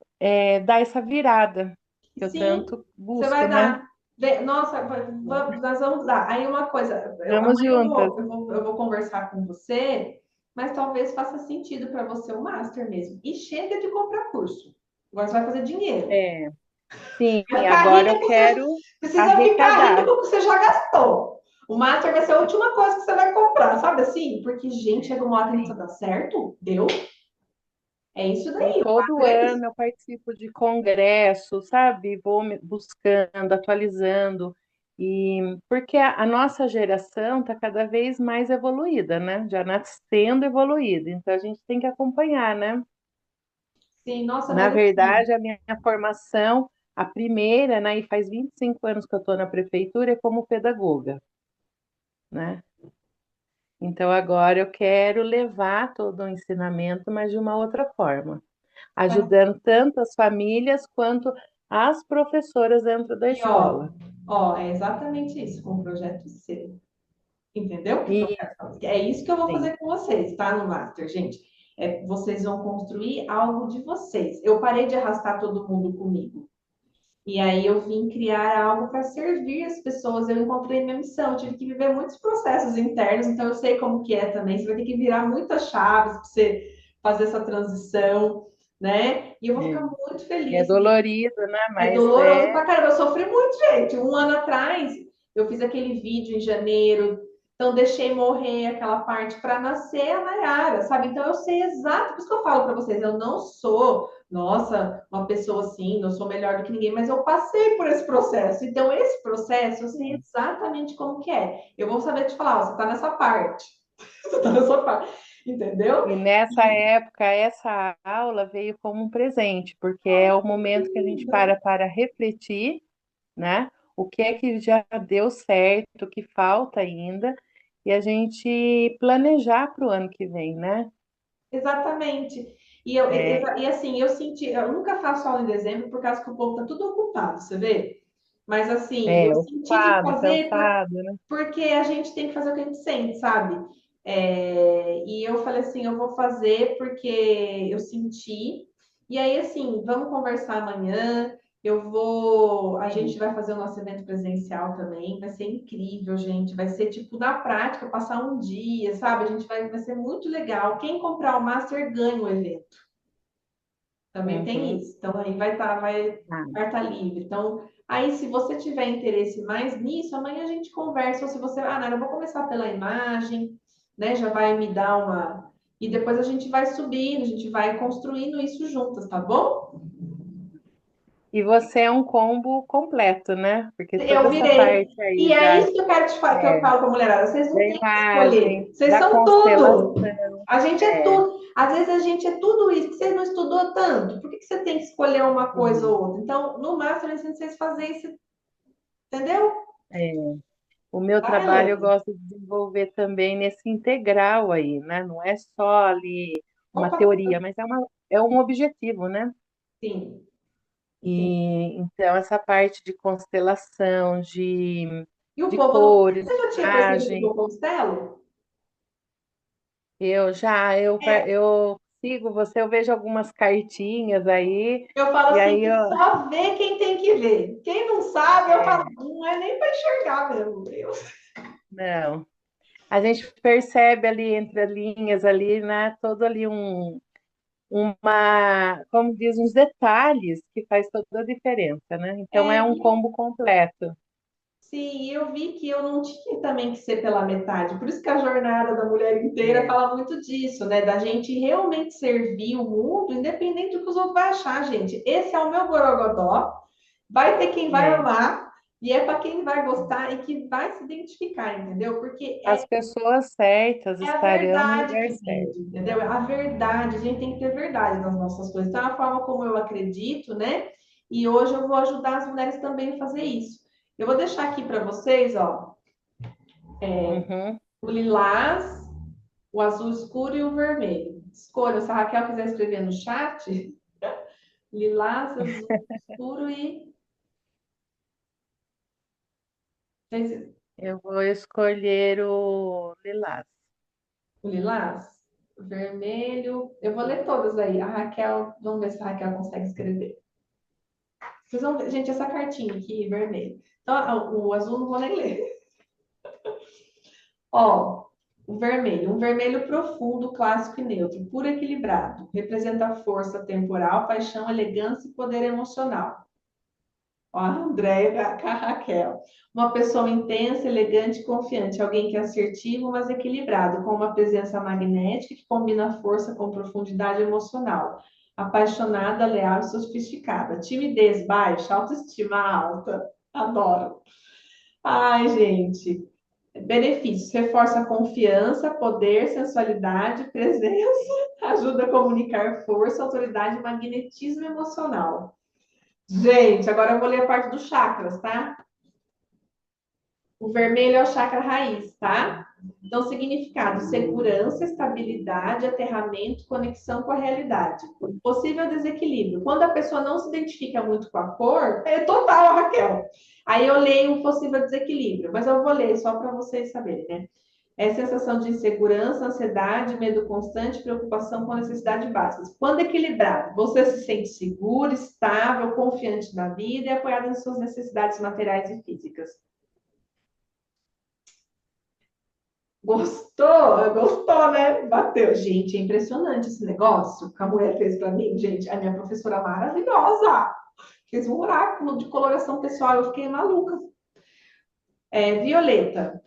dar essa virada que eu Sim, tanto você busco, vai né? dar. Nossa, nós vamos dar. Aí uma coisa, Vamos amanhã juntas. eu vou conversar com você, mas talvez faça sentido para você o master mesmo. E chega de comprar curso. Agora você vai fazer dinheiro. É, sim, Vai ficar agora rica eu com você, quero precisa ficar rica arrecadar. com o que você já gastou. O master vai ser a última coisa que você vai comprar, sabe assim? Porque, gente, chega uma hora que não precisa Sim. dar certo, deu? É isso E daí, o todo master é isso. ano eu participo de congresso, sabe? Vou me buscando, atualizando. E porque a nossa geração está cada vez mais evoluída, né? Já nascendo evoluída. Então a gente tem que acompanhar, né? Sim, nossa, Na mas assim, verdade, a minha formação, a primeira, né? E faz 25 anos que eu estou na prefeitura, é como pedagoga, né? Então agora eu quero levar todo o ensinamento, mas de uma outra forma, ajudando tanto as famílias quanto as professoras dentro da e ó, escola. é exatamente isso, com o projeto C. Entendeu? O que que eu E quero fazer? É isso que eu vou sim, fazer com vocês, tá? No Master, gente. Vocês vão construir algo de vocês. Eu parei de arrastar todo mundo comigo. E aí eu vim criar algo para servir as pessoas. Eu encontrei minha missão. Eu tive que viver muitos processos internos, então eu sei como que é também. Você vai ter que virar muitas chaves para você fazer essa transição, né? E eu vou ficar é, muito é feliz. dolorido, né? É Mas doloroso pra caramba. Eu sofri muito, gente. Um ano atrás, eu fiz aquele vídeo em janeiro. Então, deixei morrer aquela parte para nascer a Nayara, sabe? Então, eu sei exato. Por isso que eu falo para vocês: eu não sou, nossa, uma pessoa assim, não sou melhor do que ninguém, mas eu passei por esse processo. Então, esse processo, eu sei exatamente como que é. Eu vou saber te falar: ó, você tá nessa parte. Você tá nessa parte. Entendeu? e nessa época essa aula veio como um presente, porque é o momento que a gente para refletir, né? O que é que já deu certo, o que falta ainda, e a gente planejar para o ano que vem, né? Exatamente. É, E assim, eu senti, eu nunca faço aula em dezembro por causa que o povo tá tudo ocupado, você vê? Mas assim, eu senti de ocupado, fazer cansado, né? porque a gente tem que fazer o que a gente sente, sabe? E eu falei assim, eu vou fazer porque eu senti. E aí, assim, vamos conversar amanhã. A gente Sim. vai fazer o nosso evento presencial também. Vai ser incrível, gente. Vai ser tipo na prática, passar um dia, sabe? Vai ser muito legal. Quem comprar o Master ganha o evento. Também tem Uhum. isso. Então aí Ah, vai estar livre. Então, aí se você tiver interesse mais nisso, amanhã a gente conversa. Ou se você, Nara, eu vou começar pela imagem, né? Já vai me dar uma. E depois a gente vai subindo, a gente vai construindo isso juntas, tá bom? e você é um combo completo, né? Porque Eu toda essa virei. parte E aí é isso que eu quero que eu é, falo para a mulherada. Vocês da não têm que imagem, escolher. Vocês da são tudo. constelação, A gente é é, tudo. Às vezes a gente é tudo isso. Você não estudou tanto. Por que você tem que escolher uma coisa sim, ou outra? Então, no máximo, eu ensino vocês a fazer isso, entendeu? é. O meu Tá, trabalho eu Helena? gosto de desenvolver também nesse integral aí, né? Não é só ali uma Opa, teoria, mas é um objetivo, né? sim, sim. E então essa parte de constelação, E o de povo não. cores, Você já tinha percebido que imagem, eu constelo? É, eu sigo você, eu vejo algumas cartinhas aí, eu falo e assim aí que eu, só vê quem tem que ver. Quem não sabe, eu falo, é, não é nem para enxergar mesmo. não. A gente percebe ali entre as linhas ali, né, todo ali como diz, uns detalhes que faz toda a diferença, né? Então é um E combo completo. sim, eu vi que eu não tinha também que ser pela metade. Por isso que a jornada da mulher inteira É, fala muito disso, né? Da gente realmente servir o mundo, independente do que os outros vão achar, gente. Esse é o meu borogodó. Vai ter quem vai é, amar, E é para quem vai gostar e que vai se identificar, entendeu? Porque As pessoas certas é a estarão no verdade lugar que certo. vende, entendeu? A verdade, a gente tem que ter verdade nas nossas coisas. Então, é a forma como eu acredito, né? E hoje eu vou ajudar as mulheres também a fazer isso. Eu vou deixar aqui para vocês, ó, Uhum. o lilás, o azul escuro e o vermelho. Escolha, se a Raquel quiser escrever no chat, lilás, azul escuro e Eu vou escolher o lilás. o lilás, o vermelho. Eu vou ler todas aí. A Raquel, vamos ver se a Raquel consegue escrever. Vocês vão ver, gente, essa cartinha aqui, vermelho. Então, o azul não vou nem ler. Ó, o vermelho, um vermelho profundo, clássico e neutro, puro e equilibrado. Representa força temporal, paixão, elegância e poder emocional. Ó, a Andréia com a Raquel. Uma pessoa intensa, elegante e confiante. Alguém que é assertivo, mas equilibrado, com uma presença magnética que combina força com profundidade emocional. Apaixonada, leal e sofisticada. Timidez baixa, autoestima alta. Adoro. Ai, gente. Benefícios: reforça a confiança, poder, sensualidade, presença, ajuda a comunicar força, autoridade e magnetismo emocional. Gente, agora eu vou ler a parte dos chakras, tá? O vermelho é o chakra raiz, tá? Então, significado: segurança, estabilidade, aterramento, conexão com a realidade. Possível desequilíbrio. Quando a pessoa não se identifica muito com a cor, é total, Raquel. Aí eu leio um possível desequilíbrio, mas eu vou ler só para vocês saberem, né? É sensação de insegurança, ansiedade, medo constante, preocupação com necessidades básicas. Quando equilibrado, você se sente seguro, estável, confiante na vida e apoiado em suas necessidades materiais e físicas. Gostou? Gostou, né? Bateu. Gente, é impressionante esse negócio que a mulher fez para mim. Gente, a minha professora maravilhosa fez um oráculo de coloração pessoal. Eu fiquei maluca. Violeta,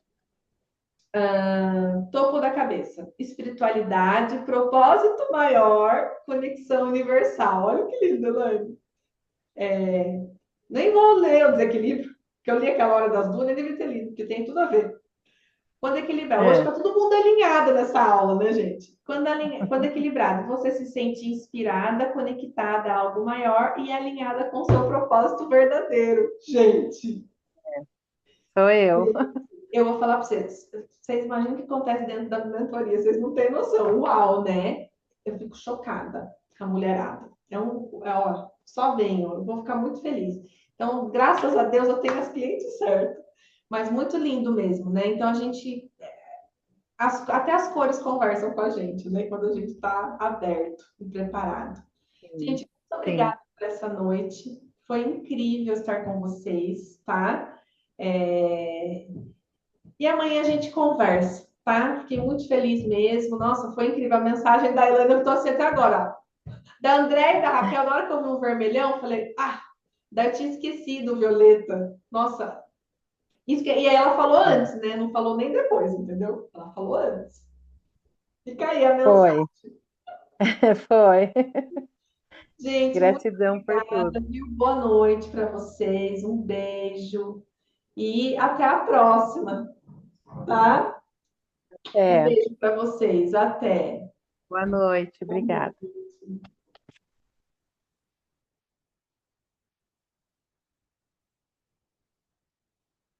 topo da cabeça. Espiritualidade, propósito maior, conexão universal. Olha que lindo, Elaine. Nem vou ler o desequilíbrio, que eu li aquela hora das duas, nem devia ter lido, porque tem tudo a ver. Quando equilibrado, hoje É, está todo mundo alinhado nessa aula, né, gente? Quando equilibrado, você se sente inspirada, conectada a algo maior e alinhada com o seu propósito verdadeiro. Gente, sou eu. eu vou falar para vocês. Vocês imaginam o que acontece dentro da mentoria? Vocês não têm noção. Uau, né? Eu fico chocada com a mulherada. Ó, só venham, eu vou ficar muito feliz. Então, graças a Deus, eu tenho as clientes certas. Mas muito lindo mesmo, né? Então, a gente até as cores conversam com a gente, né? Quando a gente está aberto e preparado. Sim, Gente, muito sim. obrigada por essa noite. Foi incrível estar com vocês, tá? É, E amanhã a gente conversa, tá? Fiquei muito feliz mesmo. Nossa, foi incrível a mensagem da Ilana, eu estou assim até agora. Da André e da Raquel, na hora que eu vi um vermelhão, eu falei, daí eu tinha esquecido o violeta. Nossa, e aí ela falou É. antes, né? Não falou nem depois, entendeu? Ela falou antes. Fica aí a mensagem. Foi, foi. Gente, muito Gratidão por obrigada, tudo. viu? Boa noite para vocês. Um beijo e até a próxima, tá? Um É, beijo para vocês. Até. boa noite, Boa obrigada. noite.